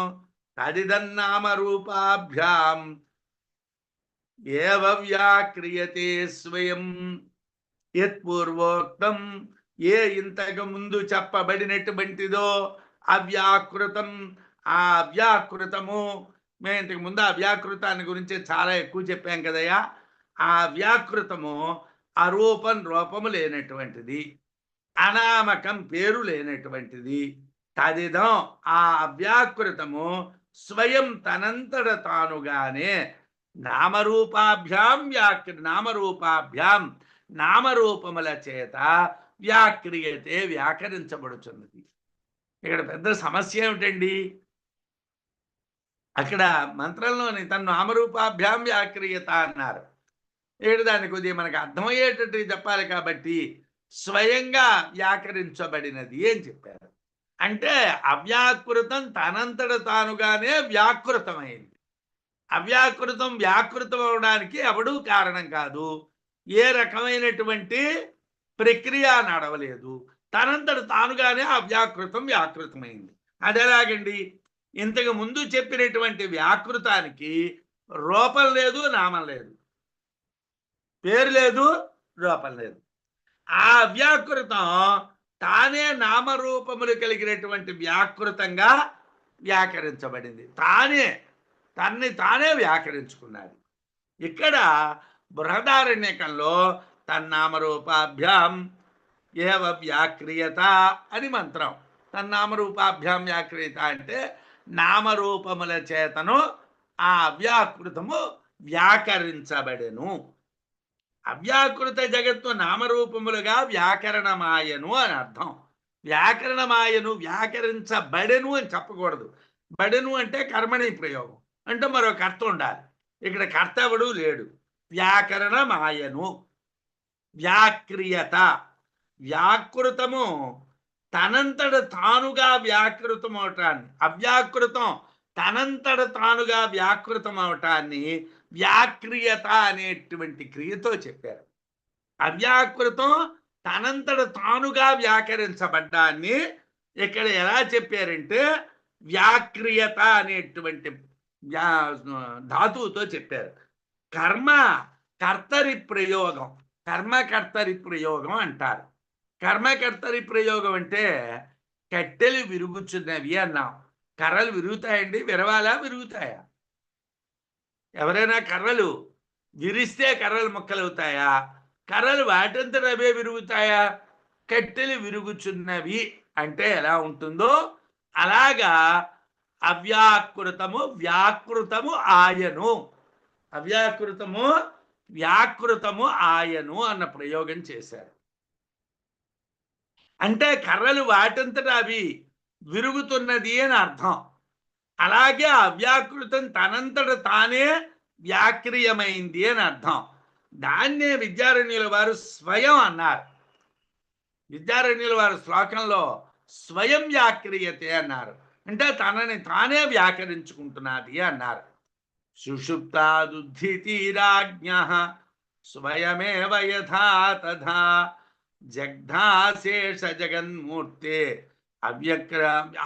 తదిదన్నామ రూపాభ్యాం ఏవ వ్యాక్రియతే స్వయం. యత్ పూర్వోక్తం, ఏ ఇంతకు ముందు చెప్పబడినటువంటిదో అవ్యాకృతం, ఆ అవ్యాకృతము, మేము ఇంతకు ముందు అవ్యాకృతాన్ని గురించి చాలా ఎక్కువ చెప్పాం కదయ్యా. ఆ వ్యాకృతము అరూపం, రూపము లేనటువంటిది, అనామకం, పేరు లేనటువంటిది. తదిదం, ఆ అవ్యాకృతము స్వయం తనంతట తానుగానే నామరూపాభ్యాం నామరూపాభ్యాం నామరూపముల చేత వ్యాక్రియతే వ్యాకరించబడుచున్నది. ఇక్కడ పెద్ద సమస్య ఏమిటండి? అక్కడ మంత్రంలోని తన నామరూపాభ్యాం వ్యాక్రియత అన్నారు. ఇక్కడ దాన్ని కొద్దిగా మనకు అర్థమయ్యేటట్టు చెప్పాలి కాబట్టి స్వయంగా వ్యాకరించబడినది అని చెప్పారు. అంటే అవ్యాకృతం తనంతట తానుగానే వ్యాకృతమైంది. అవ్యాకృతం వ్యాకృతం అవడానికి ఎవడూ కారణం కాదు. ఏ రకమైనటువంటి ప్రక్రియ నడవలేదు. తనంతట తానుగానే అవ్యాకృతం వ్యాకృతమైంది. అది ఎలాగండి? ఇంతకు ముందు చెప్పినటువంటి వ్యాకృతానికి రూపం లేదు, నామం లేదు, పేరు లేదు, రూపం లేదు. ఆ అవ్యాకృతం తానే నామరూపములు కలిగినటువంటి వ్యాకృతంగా వ్యాకరించబడింది. తన్ని తానే వ్యాకరించుకున్నది. ఇక్కడ బృహదారణ్యకంలో తన్నామరూపాభ్యాం ఏవ వ్యాక్రియత అని మంత్రం. తన్నామరూపాభ్యాం వ్యాక్రియత అంటే నామరూపముల చేతను ఆ అవ్యాకృతము వ్యాకరించబడెను. అవ్యాకృత జగత్తు నామరూపములుగా వ్యాకరణమాయను అని అర్థం. వ్యాకరణమాయను, వ్యాకరించబడెను అని చెప్పకూడదు. బడెను అంటే కర్మణి ప్రయోగం, అంటే మరో కర్త ఉండాలి. ఇక్కడ కర్త ఎవడు లేడు. వ్యాకరణమాయను, వ్యాక్రియత, వ్యాకృతము తనంతట తానుగా వ్యాకృతం అవటాన్ని, అవ్యాకృతం తనంతట తానుగా వ్యాకృతం అవటాన్ని వ్యాక్రియత అనేటువంటి క్రియతో చెప్పారు. అవ్యాకృతం తనంతట తానుగా వ్యాకరించబడ్డాన్ని ఇక్కడ ఎలా చెప్పారంటే వ్యాక్రియత అనేటువంటి ధాతువుతో చెప్పారు. కర్తరి ప్రయోగం అంటారు. కర్మకర్తరి ప్రయోగం అంటే కట్టెలు విరుగుచున్నవి అన్నాం. కర్రలు విరుగుతాయండి? విరవాలా, విరుగుతాయా? ఎవరైనా కర్రలు విరిస్తే కర్రలు ముక్కలవుతాయా? కర్రలు వాటంతట అవే విరుగుతాయా? కట్టెలు విరుగుచున్నవి అంటే ఎలా ఉంటుందో అలాగా అవ్యాకృతము వ్యాకృతము ఆయను, అవ్యాకృతము వ్యాకృతము ఆయను అన్న ప్రయోగం చేశారు. అంటే కర్రలు వాటంతట అవి విరుగుతున్నది అని అర్థం. అలాగే అవ్యాకృతం తనంతట తానే వ్యాక్రియమైంది అని అర్థం. దాన్నే విద్యారణ్యుల వారు స్వయం అన్నారు. విద్యారణ్యుల వారు శ్లోకంలో స్వయం వ్యాక్రియతే అన్నారు. అంటే తనని తానే వ్యాకరించుకుంటున్నది అన్నారు. సుషుప్తాదుద్ధీరాజ్ఞః స్వయమేవ యథా తథా జగ్ధాశేష జగన్మూర్తే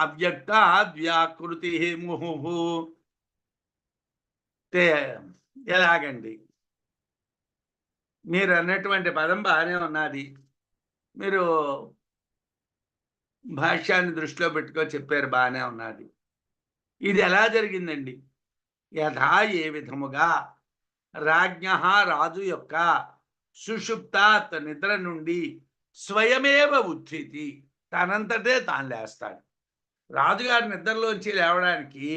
అవ్యక్తాద్వ్యాకృతి ముహు. ఎలాగండి? మీరు అన్నటువంటి పదం బాగానే ఉన్నది. మీరు భాష్యాన్ని దృష్టిలో పెట్టుకో చెప్పారు, బాగానే ఉన్నది. ఇది ఎలా జరిగిందండి? యథా ఏ విధముగా రాజ్ఞ రాజు యొక్క సుషుప్తాత్ నిద్ర నుండి స్వయమేవ ఉత్థితి తనంతటే తాను లేస్తాడు. రాజుగారి నిద్రలోంచి లేవడానికి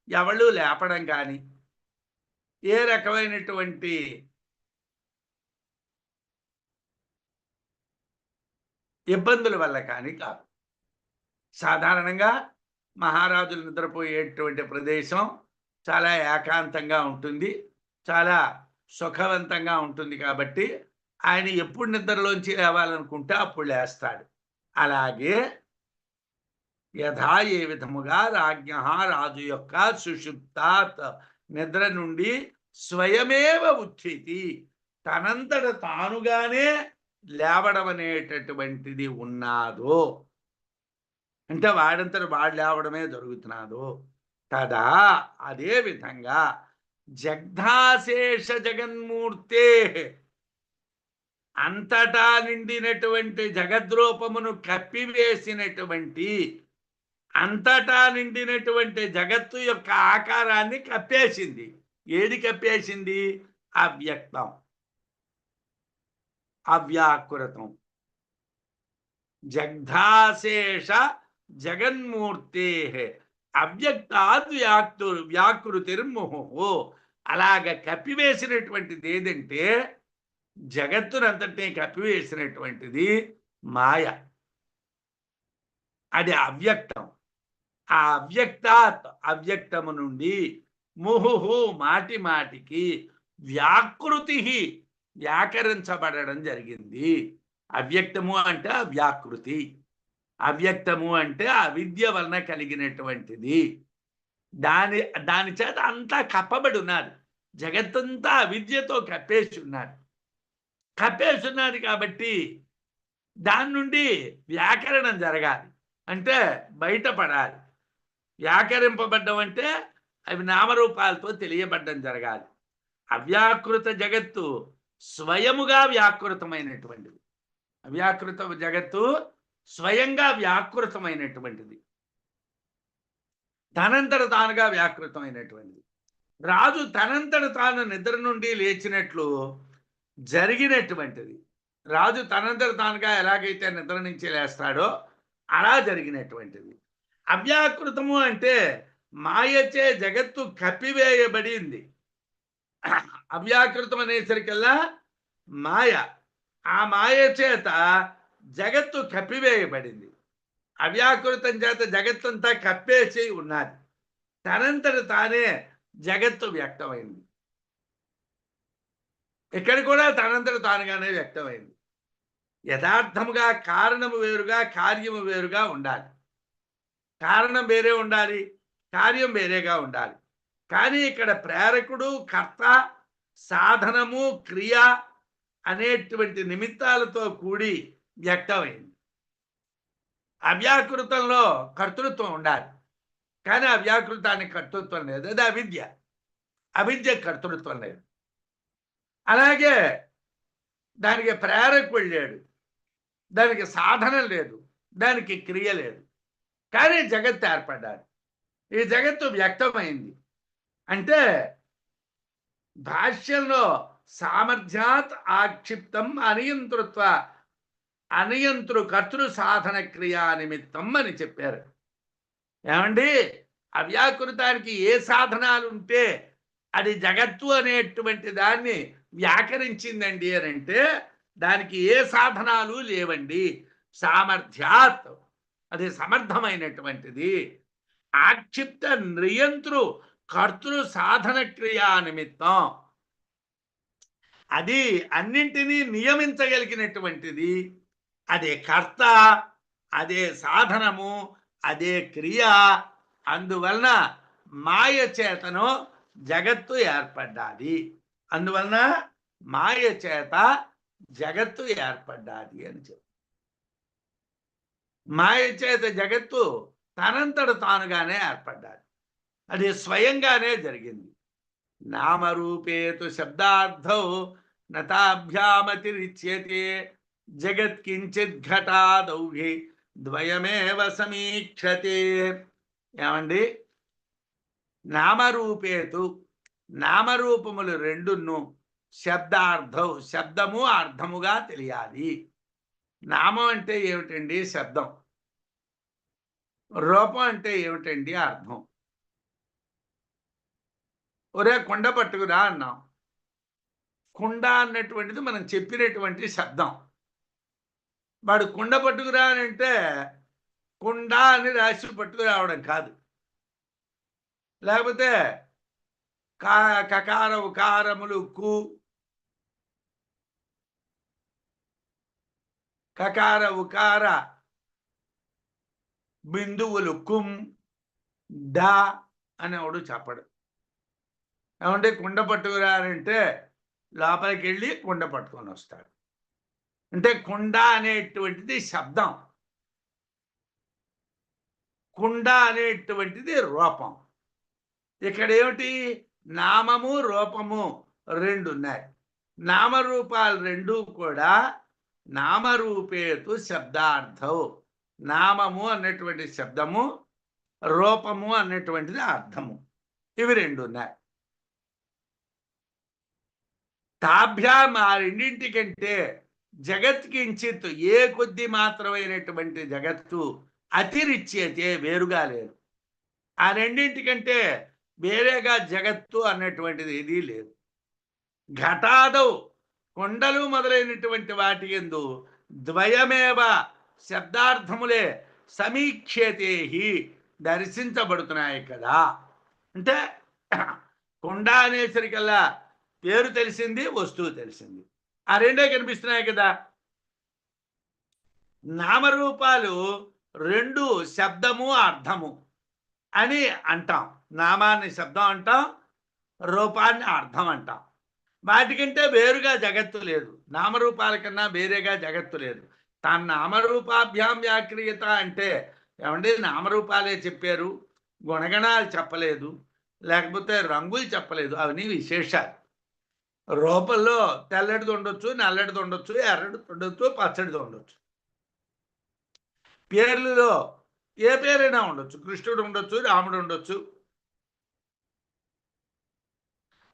ఎవళ్ళు లేపడం కానీ ఏ రకమైనటువంటి ఇబ్బందుల వల్ల కానీ కాదు. సాధారణంగా మహారాజులు నిద్రపోయేటువంటి ప్రదేశం చాలా ఏకాంతంగా ఉంటుంది, చాలా సుఖవంతంగా ఉంటుంది. కాబట్టి ఆయన ఎప్పుడు నిద్రలోంచి లేవాలనుకుంటే అప్పుడు లేస్తాడు. అలాగే యథా ఏ విధముగా రాజ్ఞ రాజు యొక్క సుషుప్తాత్ నిద్ర నుండి స్వయమేవ ఉత్థితి తనంతట తానుగానే లేవడం అనేటటువంటిది ఉన్నాదో, అంటే వాడంతట వాడు లేవడమే జరుగుతున్నాదో, తదా అదే విధంగా జగ్ధాశేష జగన్మూర్తే అంతటా నిండినటువంటి జగద్రూపమును కప్పివేసినటువంటి, అంతటా నిండినటువంటి జగత్తు యొక్క ఆకారాన్ని కప్పేసింది. ఏది కప్పేసింది? అవ్యక్తం, అవ్యాకృతం. జగ్ధాశేష జగన్మూర్తే అవ్యక్తాద్ వ్యాకృతిర్ముహు. అలాగ కప్పివేసినటువంటిది ఏదంటే జగత్తునంతటినీ కప్పివేసినటువంటిది మాయ. అది అవ్యక్తం. ఆ అవ్యక్తాత్ అవ్యక్తము నుండి ముహుహు మాటి మాటికి వ్యాకృతి వ్యాకరించబడడం జరిగింది. అవ్యక్తము అంటే అవ్యాకృతి, అవ్యక్తము అంటే అవిద్య వలన కలిగినటువంటిది. దాని దాని చేత అంతా కప్పబడి ఉన్నారు. జగత్తంతా అవిద్యతో కప్పేసి ఉన్నారు. కప్పేసి ఉన్నది కాబట్టి దాని నుండి వ్యాకరణం జరగాలి, అంటే బయటపడాలి. వ్యాకరింపబడ్డం అంటే అవి నామరూపాలతో తెలియబడ్డం జరగాలి. అవ్యాకృత జగత్తు స్వయముగా వ్యాకృతమైనటువంటిది. అవ్యాకృత జగత్తు స్వయంగా వ్యాకృతమైనటువంటిది, తనంతట తానుగా వ్యాకృతమైనటువంటిది. రాజు తనంతట తాను నిద్ర నుండి లేచినట్లు జరిగినటువంటిది. రాజు తనంతట తానుగా ఎలాగైతే నిద్ర నుంచి లేస్తాడో అలా జరిగినటువంటిది. అవ్యాకృతము అంటే మాయచే జగత్తు కప్పివేయబడింది. అవ్యాకృతం అనేసరికల్లా మాయ. ఆ మాయ చేత జగత్తు కప్పివేయబడింది. అవ్యాకృతం చేత జగత్తంతా కప్పేసి ఉన్నది. తనంతట తానే జగత్తు వ్యక్తమైంది. ఇక్కడ కూడా తనంతట తానుగానే వ్యక్తమైంది. యథార్థముగా కారణము వేరుగా కార్యము వేరుగా ఉండాలి. కారణం వేరే ఉండాలి, కార్యం వేరేగా ఉండాలి. కానీ ఇక్కడ ప్రేరకుడు, కర్త, సాధనము, క్రియ అనేటువంటి నిమిత్తాలతో కూడి వ్యక్తమైంది. అవ్యాకృతంలో కర్తృత్వం ఉండాలి, కానీ అవ్యాకృతానికి కర్తృత్వం లేదు. అది అవిద్య. అవిద్య కర్తృత్వం లేదు. అలాగే దానికి ప్రేరకుడు లేడు, దానికి సాధన లేదు, దానికి క్రియ లేదు, కానీ జగత్తు ఏర్పడ్డాడు. ఈ జగత్తు వ్యక్తమైంది. అంటే భాష్యంలో సామర్థ్యాత్ ఆక్షిప్తం అనియంతృత్వ అనియంతృ కర్తృ సాధన క్రియా నిమిత్తం అని చెప్పారు. ఏమండి, అవ్యాకృతానికి ఏ సాధనాలు ఉంటే అది జగత్తు అనేటువంటి దాన్ని వ్యాకరించిందండి అని అంటే దానికి ఏ సాధనాలు లేవండి. సామర్థ్యాత్, అది సమర్థమైనటువంటిది. ఆక్షిప్త నియంతృ కర్తృ సాధన క్రియా నిమిత్తం, అది అన్నింటినీ నియమించగలిగినటువంటిది. అదే కర్త, అదే సాధనము, అదే క్రియ. అందువలన మాయ చేతను జగత్తు ఏర్పడ్డాది. అందువలన మాయ చేత జగత్తు ఏర్పడ్డాది అని చెప్పి, మాయ చేత జగత్తు తనంతట తానుగానే ఏర్పడ్డాది. అది స్వయంగానే జరిగింది. నామరూపేతు శబ్దార్థౌ నతాభ్యామతిరిచ్యతే జగత్ కించిత్ ఘటాదౌఘి ద్వయమేవ సమీక్షతే. ఏమండి, నామరూపేతు, నామరూపములు రెండును శబ్దార్థం, శబ్దము అర్థముగా తెలియాలి. నామం అంటే ఏమిటండి? శబ్దం. రూపం అంటే ఏమిటండి? అర్థం. ఒరే కుండ పట్టుకురా అన్నాం. కుండ అన్నటువంటిది మనం చెప్పినటువంటి శబ్దం. వాడు కుండ పట్టుకురా అని అంటే కుండ అని రాసి పట్టుకురావడం కాదు. లేకపోతే కకార ఉకారములు కు, కకార ఉకార బిందువులు కుం డ అనేవాడు చెప్పడు. ఏమంటే కుండ పట్టుకురా అని అంటే లోపలికి వెళ్ళి కుండ పట్టుకొని వస్తాడు. అంటే కుండ అనేటువంటిది శబ్దం, కుండ అనేటువంటిది రూపం. ఇక్కడ ఏమిటి? నామము రూపము రెండు ఉన్నాయి. నామరూపాలు రెండు కూడా నామరూపేతు శబ్దార్థం. నామము అన్నటువంటి శబ్దము, రూపము అన్నటువంటిది అర్థము, ఇవి రెండు ఉన్నాయి. తాభ్యాం, ఆ రెండింటికంటే జగత్ కించిత్, ఏ కొద్ది మాత్రమైనటువంటి జగత్తు అతిరిచ్యతే, వేరుగా లేదు. ఆ రెండింటికంటే వేరేగా జగత్తు అన్నటువంటిది ఏదీ లేదు. ఘటాదౌ, కొండలు మొదలైనటువంటి వాటి యందు ద్వయమేవ శబ్దార్థములే సమీక్షేతేహి దర్శించబడుతున్నాయి కదా. అంటే కొండ అనేసరికల్లా పేరు తెలిసింది, వస్తువు తెలిసింది, ఆ రెండే కనిపిస్తున్నాయి కదా. నామరూపాలు రెండు శబ్దము అర్థము అని అంటాం. నామాన్ని శబ్దం అంటాం, రూపాన్ని అర్థం అంటాం. వాటికంటే వేరుగా జగత్తు లేదు. నామరూపాల కన్నా వేరేగా జగత్తు లేదు. తాను నామరూపాభ్యాం వ్యాక్రియత అంటే ఏమండి, నామరూపాలే చెప్పారు, గుణగణాలు చెప్పలేదు, లేకపోతే రంగులు చెప్పలేదు. అవన్నీ విశేషాలు. రూపంలో తెల్లటిది ఉండొచ్చు, నల్లటిది ఉండొచ్చు, ఎర్రటిది ఉండొచ్చు, పచ్చడిది ఉండొచ్చు. పేర్లలో ఏ పేరైనా ఉండొచ్చు. కృష్ణుడు ఉండొచ్చు, రాముడు ఉండొచ్చు,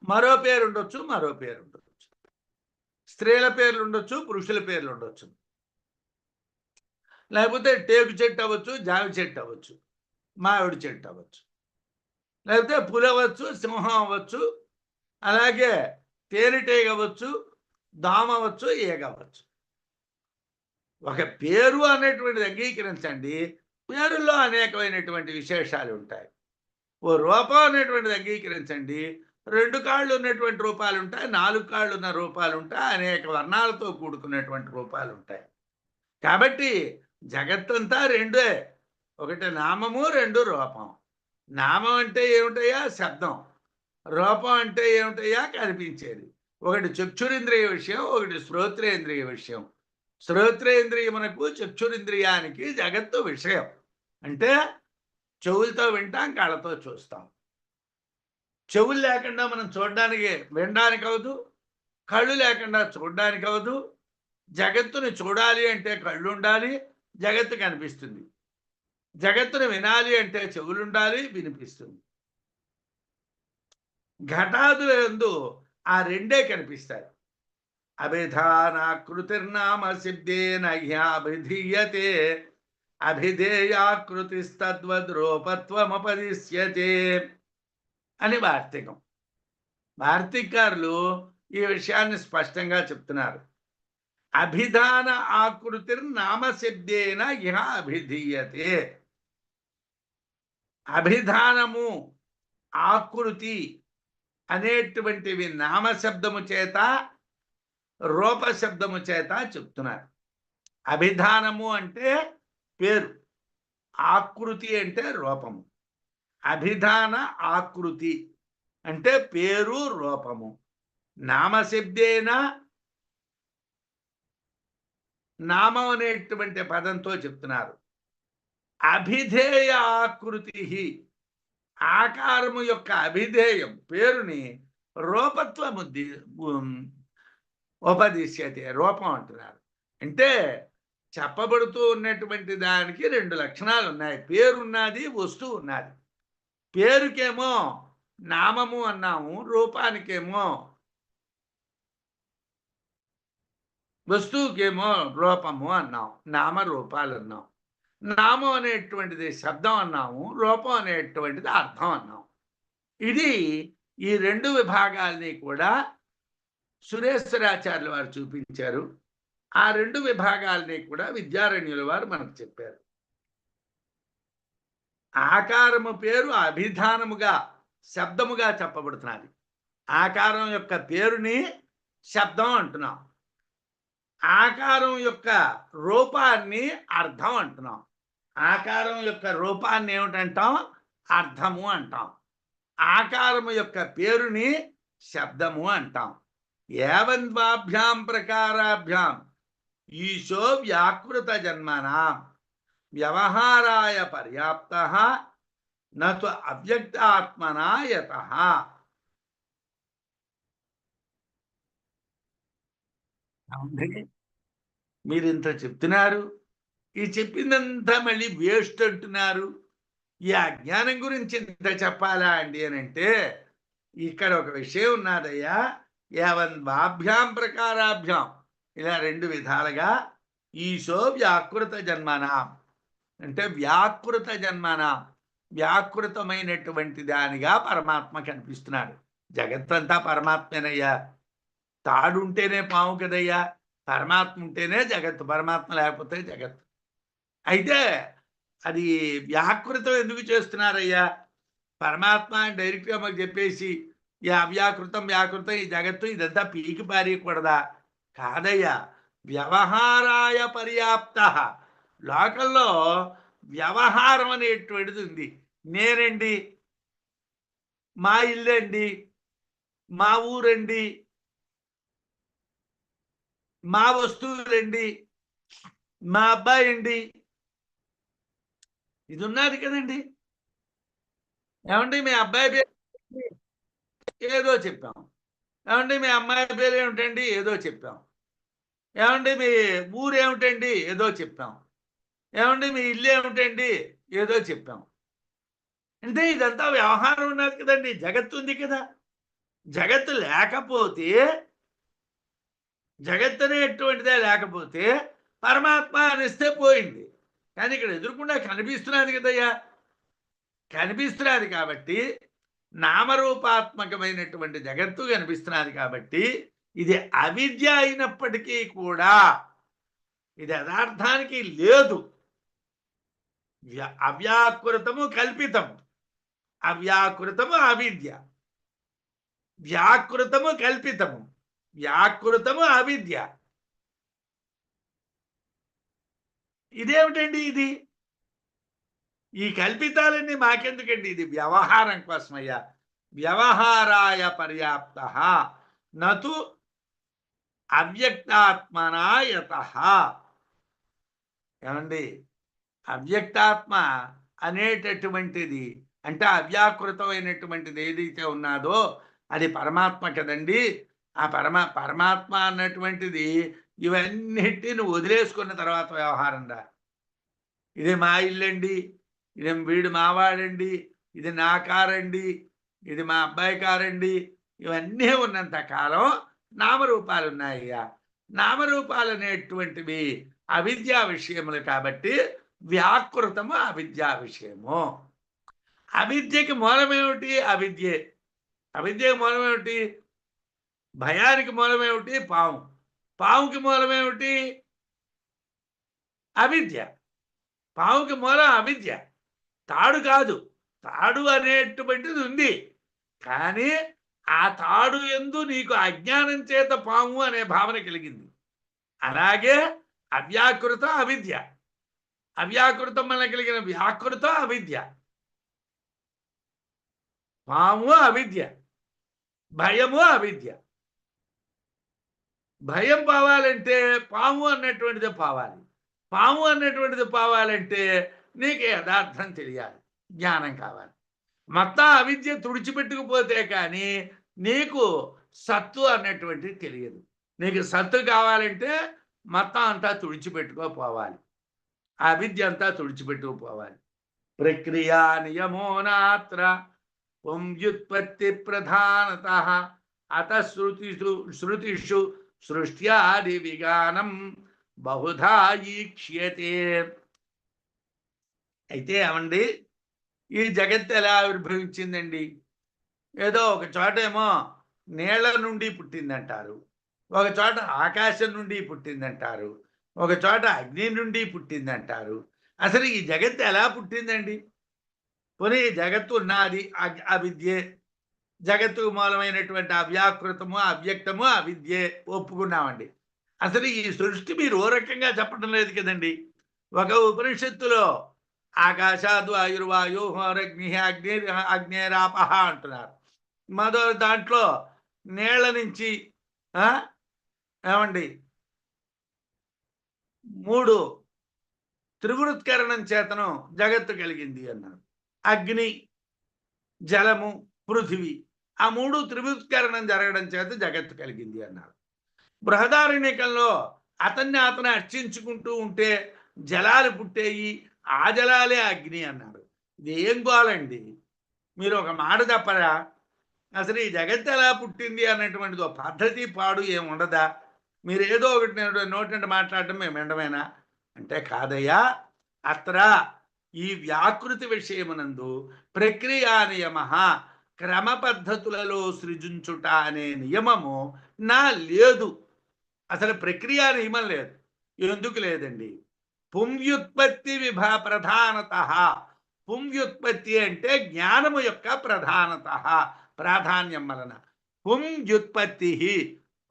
మరో పేరు ఉండొచ్చు, మరో పేరు ఉండొచ్చు. స్త్రీల పేర్లు ఉండొచ్చు, పురుషుల పేర్లు ఉండొచ్చు. లేకపోతే టేకు చెట్టు అవ్వచ్చు, జామి చెట్టు అవ్వచ్చు, మామిడి చెట్టు అవ్వచ్చు, లేకపోతే పులి అవ్వచ్చు, సింహం అవ్వచ్చు, అలాగే తేనెటీగ అవ్వచ్చు, దామ అవ్వచ్చు, ఈగ అవ్వచ్చు. ఒక పేరు అనేటువంటిది అంగీకరించండి, పేరులో అనేకమైనటువంటి విశేషాలు ఉంటాయి. ఓ రూపం అనేటువంటిది అంగీకరించండి, 2 కాళ్ళు ఉన్నటువంటి రూపాలు ఉంటాయి, 4 కాళ్ళు ఉన్న రూపాలు ఉంటాయి, అనేక వర్ణాలతో కూడుకున్నటువంటి రూపాలు ఉంటాయి. కాబట్టి జగత్తంతా రెండే. ఒకటి నామము, 2 రూపం. నామం అంటే ఏమిటయ్యా? శబ్దం. రూపం అంటే ఏమిటయ్యా? కనిపించేది. ఒకటి చక్షురింద్రియ విషయం, ఒకటి శ్రోత్రేంద్రియ విషయం. శ్రోత్రేంద్రియమునకు, చక్షురింద్రియానికి జగత్తు విషయం. అంటే చెవులతో వింటాం, కళ్ళతో చూస్తాం. చెవులు లేకుండా మనం చూడడానికి, వినడానికి అవదు. కళ్ళు లేకుండా చూడడానికి అవదు. జగత్తుని చూడాలి అంటే కళ్ళు ఉండాలి, జగత్తు కనిపిస్తుంది. జగత్తుని వినాలి అంటే చెవులు ఉండాలి, వినిపిస్తుంది. ఘటాదులందు ఆ రెండే కనిపిస్తాయి. అభిధానాకృతిర్నామ సిద్ధేన హ్యాభిధీయతే అభిధేయాకృతిస్తద్వద్రూపత్వమపదిశ్యతే అని వార్తికం. వార్తికారులు ఈ విషయాన్ని స్పష్టంగా చెప్తున్నారు. అభిధాన ఆకృతిర్నామశబ్దేన ఇహ అభిధీయతే. అభిధానము, ఆకృతి అనేటువంటివి నామశబ్దము చేత, రూపశబ్దము చేత చెప్తున్నారు. అభిధానము అంటే పేరు, ఆకృతి అంటే రూపము. అభిధాన ఆకృతి అంటే పేరు, రూపము. నామశబ్దేన, నామం అనేటువంటి పదంతో చెప్తున్నారు. అభిధేయ ఆకృతి, ఆకారము యొక్క అభిధేయం, పేరుని రూపత్వముద్ది ఉపదిశ్యతే, రూపం అంటున్నారు. అంటే చెప్పబడుతూ ఉన్నటువంటి దానికి 2 లక్షణాలు ఉన్నాయి. పేరున్నది, వస్తువు ఉన్నది. పేరుకేమో నామము అన్నాము, రూపానికేమో, వస్తువుకేమో రూపము అన్నాం, నామరూపాలు అన్నాం. నామం అనేటువంటిది శబ్దం అన్నాము, రూపం అనేటువంటిది అర్థం అన్నాం. ఇది ఈ 2 విభాగాల్ని కూడా సురేశ్వరాచార్యుల వారు చూపించారు. ఆ 2 విభాగాల్ని కూడా విద్యారణ్యుల వారు మనకు చెప్పారు. ఆకారము పేరు అభిధానముగా, శబ్దముగా చెప్పబడుతున్నది. ఆకారం యొక్క పేరుని శబ్దం అంటున్నాం. ఆకారం యొక్క రూపాన్ని అర్థం అంటున్నాం. ఆకారం యొక్క రూపాన్ని ఏమిటంటాం? అర్థము అంటాం. ఆకారము యొక్క పేరుని శబ్దము అంటాం. ఏవంద్వాభ్యాం ప్రకారాభ్యాం ఈశో వ్యాకృత జన్మనాం వ్యవహారాయ పర్యాప్తః నతు అవ్యక్తాత్మనా యతః. మీరు ఇంత చెప్తున్నారు, ఈ చెప్పిందంతా మళ్ళీ వేస్ట్ అంటున్నారు. ఈ అజ్ఞానం గురించి ఇంత చెప్పాలా అండి అని అంటే, ఇక్కడ ఒక విషయం ఉన్నదయ్యా. యావన్వాభ్యాం ప్రకారాభ్యాం, ఇలా 2 విధాలుగా ఈశో వ్యాకృత జన్మనాం అంటే వ్యాకృత జన్మనాం, వ్యాకృతమైనటువంటి దానిగా పరమాత్మ కనిపిస్తున్నాడు. జగత్తంతా పరమాత్మేనయ్యా. తాడు ఉంటేనే పాము కదయ్యా, పరమాత్మ ఉంటేనే జగత్తు, పరమాత్మ లేకపోతే జగత్తు. అయితే అది వ్యాకృతం ఎందుకు చేస్తున్నారయ్యా? పరమాత్మ డైరెక్ట్గా మాకు చెప్పేసి ఈ అవ్యాకృతం వ్యాకృతం ఈ జగత్తు ఇదంతా పీకి పారేయకూడదా? కాదయ్యా, వ్యవహారాయ పర్యాప్త. లోకంలో వ్యవహారం అనేటువంటిది ఉంది. నేనండి, మా ఇల్లండి, మా ఊరండి, మా వస్తువులండి, మా అబ్బాయి అండి, ఇది ఉన్నది కదండి. ఏమండి మీ అబ్బాయి పేరు ఏదో చెప్పాం, ఏమండి మీ అమ్మాయి పేరు ఏమిటండి ఏదో చెప్పాం, ఏమండి మీ ఊరు ఏమిటండి ఏదో చెప్పాం, ఏమండి మీ ఇల్లు ఏమిటండి ఏదో చెప్పాం. అంటే ఇదంతా వ్యవహారం ఉన్నది కదండి, జగత్తు ఉంది కదా. జగత్తు లేకపోతే, జగత్తు అనేటువంటిదే లేకపోతే పరమాత్మ అనిస్తే పోయింది. కానీ ఇక్కడ ఎదురుకుండా కనిపిస్తున్నది కదయ్యా, కనిపిస్తున్నది కాబట్టి నామరూపాత్మకమైనటువంటి జగత్తు కనిపిస్తున్నది కాబట్టి ఇది అవిద్య అయినప్పటికీ కూడా ఇది యథార్థానికి లేదు. అవ్యాకృతము కల్పితము, అవ్యాకృతము అవిద్య, వ్యాకృతము కల్పితము, వ్యాకృతము అవిద్య. ఇదేమిటండి ఇది? ఈ కల్పితాలన్నీ మాకెందుకండి? ఇది వ్యవహారం కోసమయ్యా. వ్యవహారాయ పర్యాప్త నతు అవ్యక్తాత్మనాయత. ఏమండి, అవ్యక్తాత్మ అనేటటువంటిది అంటే అవ్యాకృతమైనటువంటిది ఏదైతే ఉన్నదో అది పరమాత్మ కదండి. ఆ పరమాత్మ అన్నటువంటిది ఇవన్నిటిని వదిలేసుకున్న తర్వాత వ్యవహారం రా. ఇది మా ఇల్లండి, ఇది వీడు మావాడండి, ఇది నా కారండి, ఇది మా అబ్బాయి కారండి, ఇవన్నీ ఉన్నంత కాలం నామరూపాలు ఉన్నాయ్యా. నామరూపాలు అనేటువంటివి అవిద్యా విషయములు కాబట్టి వ్యాకృతము అవిద్యా విషయము. అవిద్యకి మూలమేమిటి? అవిద్యే. అవిద్యకి మూలమేమిటి? భయానికి మూలమేమిటి? పాము. పాముకి మూలమేమిటి? అవిద్య. పాముకి మూలం అవిద్య, తాడు కాదు. తాడు అనేటువంటిది ఉంది, కానీ ఆ తాడు యందు నీకు అజ్ఞానం చేత పాము అనే భావన కలిగింది. అలాగే అవ్యాకృతం అవిద్య, అవ్యాకృతం వల్ల కలిగిన వ్యాకృతం అవిద్య. పాము అవిద్య, భయము అవిద్య. భయం పోవాలంటే పాము అన్నటువంటిది పోవాలి, పాము అన్నటువంటిది పోవాలంటే నీకు యథార్థం తెలియాలి, జ్ఞానం కావాలి. మొత్తం అవిద్య తుడిచిపెట్టుకుపోతే కానీ నీకు సత్తు అన్నటువంటిది తెలియదు. నీకు సత్తు కావాలంటే మొత్తం అంతా తుడిచిపెట్టుకోపోవాలి, ఆ అవిద్య అంతా తుడిచిపెట్టుకుపోవాలి. ప్రక్రియా నియమో నాత్ర పుంజుత్పత్తి ప్రధానత అత శృతిషు సృష్ట్యాది విగానం బహుధా ఈక్ష్యతే. అయితే ఏమండి, ఈ జగత్తు ఎలా ఆవిర్భవించిందండి? ఏదో ఒక చోట ఏమో నీళ్ల నుండి పుట్టిందంటారు, ఒక చోట ఆకాశం నుండి పుట్టిందంటారు, ఒక చోట అగ్ని నుండి పుట్టిందంటారు. అసలు ఈ జగత్తు ఎలా పుట్టిందండి? పోనీ జగత్తు ఉన్నది అవిద్యే, జగత్తుకు మూలమైనటువంటి అవ్యాకృతము అవ్యక్తము అవిద్యే ఒప్పుకున్నామండి. అసలు ఈ సృష్టి మీరు ఓ రకంగా చెప్పడం లేదు కదండి. ఒక ఉపనిషత్తులో ఆకాశాదు ఆయుర్వాయు హోరగ్ని అగ్నేరాపహ అంటున్నారు. మరో దాంట్లో నీళ్ల నుంచి ఏమండి 3 త్రివృత్కరణం చేతను జగత్తు కలిగింది అన్నారు. అగ్ని, జలము, పృథివీ, ఆ 3 త్రివృత్కరణం జరగడం చేత జగత్తు కలిగింది అన్నారు. బృహదారణ్యకంలో అతన్ని అర్చించుకుంటూ ఉంటే జలాలు పుట్టేయి, ఆ జలాలే అగ్ని అన్నారు. ఇది ఏం గోలండి? మీరు ఒక మాట చెప్పరా? అసలు ఈ జగత్తు ఎలా పుట్టింది అన్నటువంటిది ఒక పద్ధతి పాడు ఏముండదా? మీరు ఏదో ఒకటి నోటంటే మాట్లాడడం మేము ఎండమేనా అంటే కాదయ్యా. అత్ర ఈ వ్యాకృతి విషయమునందు ప్రక్రియా నియమ క్రమ పద్ధతులలో సృజించుట అనే నియమము నా లేదు. అసలు ప్రక్రియ నియమం లేదు. ఎందుకు లేదండి? పుంవ్యుత్పత్తి ప్రధానత. పుంవ్యుత్పత్తి అంటే జ్ఞానము యొక్క ప్రధానత, ప్రాధాన్యం వలన. పుంవ్యుత్పత్తి.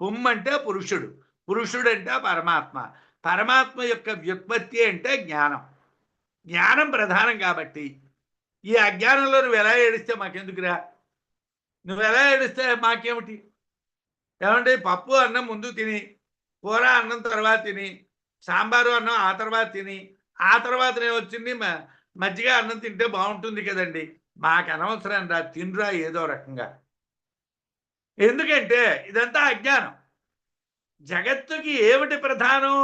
పుం అంటే పురుషుడు, పురుషుడు అంటే పరమాత్మ, పరమాత్మ యొక్క వ్యుత్పత్తి అంటే జ్ఞానం. జ్ఞానం ప్రధానం కాబట్టి ఈ అజ్ఞానంలో నువ్వు ఎలా ఏడిస్తే మాకెందుకురా? నువ్వు ఎలా ఏడిస్తే మాకేమిటి? ఏమంటే పప్పు అన్నం ముందు తిని, కూర అన్నం తర్వాత తిని, సాంబారు అన్నం ఆ తర్వాత తిని, ఆ తర్వాత వచ్చింది మజ్జిగ అన్నం తింటే బాగుంటుంది కదండి. మాకు అనవసరం రా, తినరా ఏదో రకంగా. ఎందుకంటే ఇదంతా అజ్ఞానం. జగత్తుకి ఏమిటి ప్రధానం?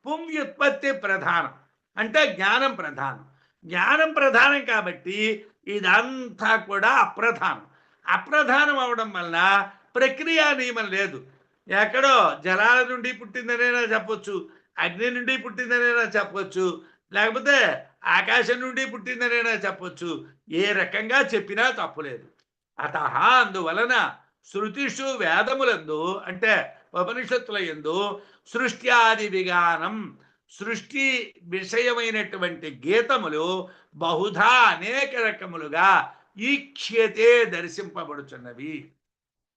పుంవ్యుత్పత్తి ప్రధానం, అంటే జ్ఞానం ప్రధానం. జ్ఞానం ప్రధానం కాబట్టి ఇదంతా కూడా అప్రధానం. అప్రధానం అవడం వలన ప్రక్రియ నియమం లేదు. ఎక్కడో జలాల నుండి పుట్టిందనైనా చెప్పొచ్చు, అగ్ని నుండి పుట్టిందనైనా చెప్పొచ్చు, లేకపోతే ఆకాశం నుండి పుట్టిందనైనా చెప్పొచ్చు. ఏ రకంగా చెప్పినా తప్పులేదు. అత అందువలన శృతిషు వేదములందు అంటే ఉపనిషత్తుల యందు సృష్ట్యాది విగానం, సృష్టి విషయమైనటువంటి గీతములు బహుధా అనేక రకములుగా ఈక్ష్యతే దర్శింపబడుచున్నవి.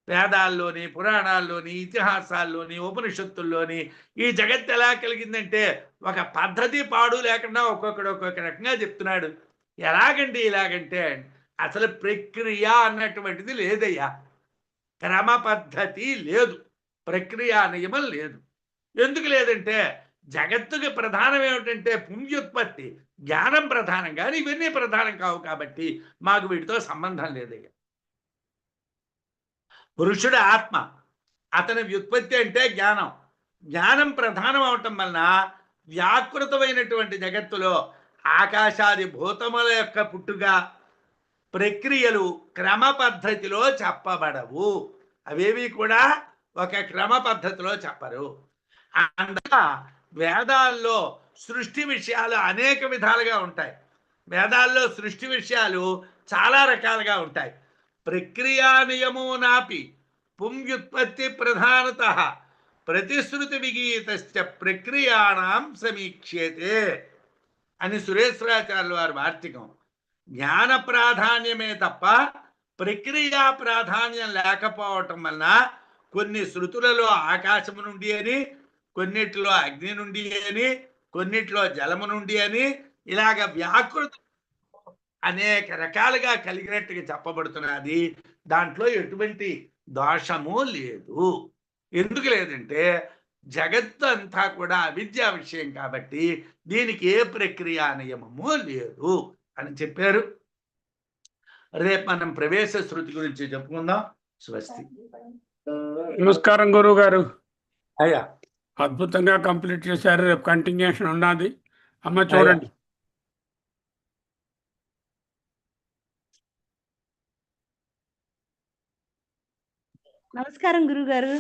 వేదాల్లోని, పురాణాల్లోని, ఇతిహాసాల్లోని, ఉపనిషత్తుల్లోని ఈ జగత్తు ఎలా కలిగిందంటే ఒక పద్ధతి పాడు లేకుండా ఒక్కొక్కడు ఒక్కొక్క రకంగా చెప్తున్నాడు. ఎలాగండి ఇలాగంటే అసలు ప్రక్రియ అన్నటువంటిది లేదయ్యా. క్రమ పద్ధతి లేదు, ప్రక్రియ నియమం లేదు. ఎందుకు లేదంటే జగత్తుకి ప్రధానం ఏమిటంటే పుంవ్యుత్పత్తి, జ్ఞానం ప్రధానం, కానీ ఇవన్నీ ప్రధానం కావు కాబట్టి మాకు వీటితో సంబంధం లేదయ్యా. పురుషుడు ఆత్మ, అతని వ్యుత్పత్తి అంటే జ్ఞానం. జ్ఞానం ప్రధానం అవటం వలన వ్యాకృతమైనటువంటి జగత్తులో ఆకాశాది భూతముల యొక్క పుట్టుగా ప్రక్రియలు క్రమ పద్ధతిలో చెప్పబడవు. అవేవి కూడా ఒక క్రమ పద్ధతిలో చెప్పరు. అందువల్ల వేదాల్లో సృష్టి విషయాలు అనేక విధాలుగా ఉంటాయి. వేదాల్లో సృష్టి విషయాలు చాలా రకాలుగా ఉంటాయి. ప్రక్రియా నియమో నాపి పుంవ్యుత్పత్తి ప్రధానత ప్రతిశ్రుతి విగీత ప్రక్రియాణం సమీక్ష్యతే అని సురేశ్వరాచార్యుల వారి వార్తికం. జ్ఞాన ప్రాధాన్యమే తప్ప ప్రక్రియా ప్రాధాన్యం లేకపోవటం వలన కొన్ని శృతులలో ఆకాశము నుండి అని, కొన్నిటిలో అగ్ని నుండి అని, కొన్నిటిలో జలము నుండి అని, ఇలాగ వ్యాకృత అనేక రకాలుగా కలిగినట్టుగా చెప్పబడుతున్నది. దాంట్లో ఎటువంటి దోషము లేదు. ఎందుకు లేదంటే జగత్తు అంతా కూడా అవిద్యా విషయం కాబట్టి దీనికి ఏ ప్రక్రియ నియమము లేదు అని చెప్పారు. రేపు మనం ప్రవేశ శృతి గురించి చెప్పుకుందాం. స్వస్తి. నమస్కారం గురువు గారు. అయ్యా అద్భుతంగా కంప్లీట్ చేశారు. రేపు కంటిన్యూషన్ ఉన్నది. అమ్మ చూడండి. నమస్కారం గురువు గారు.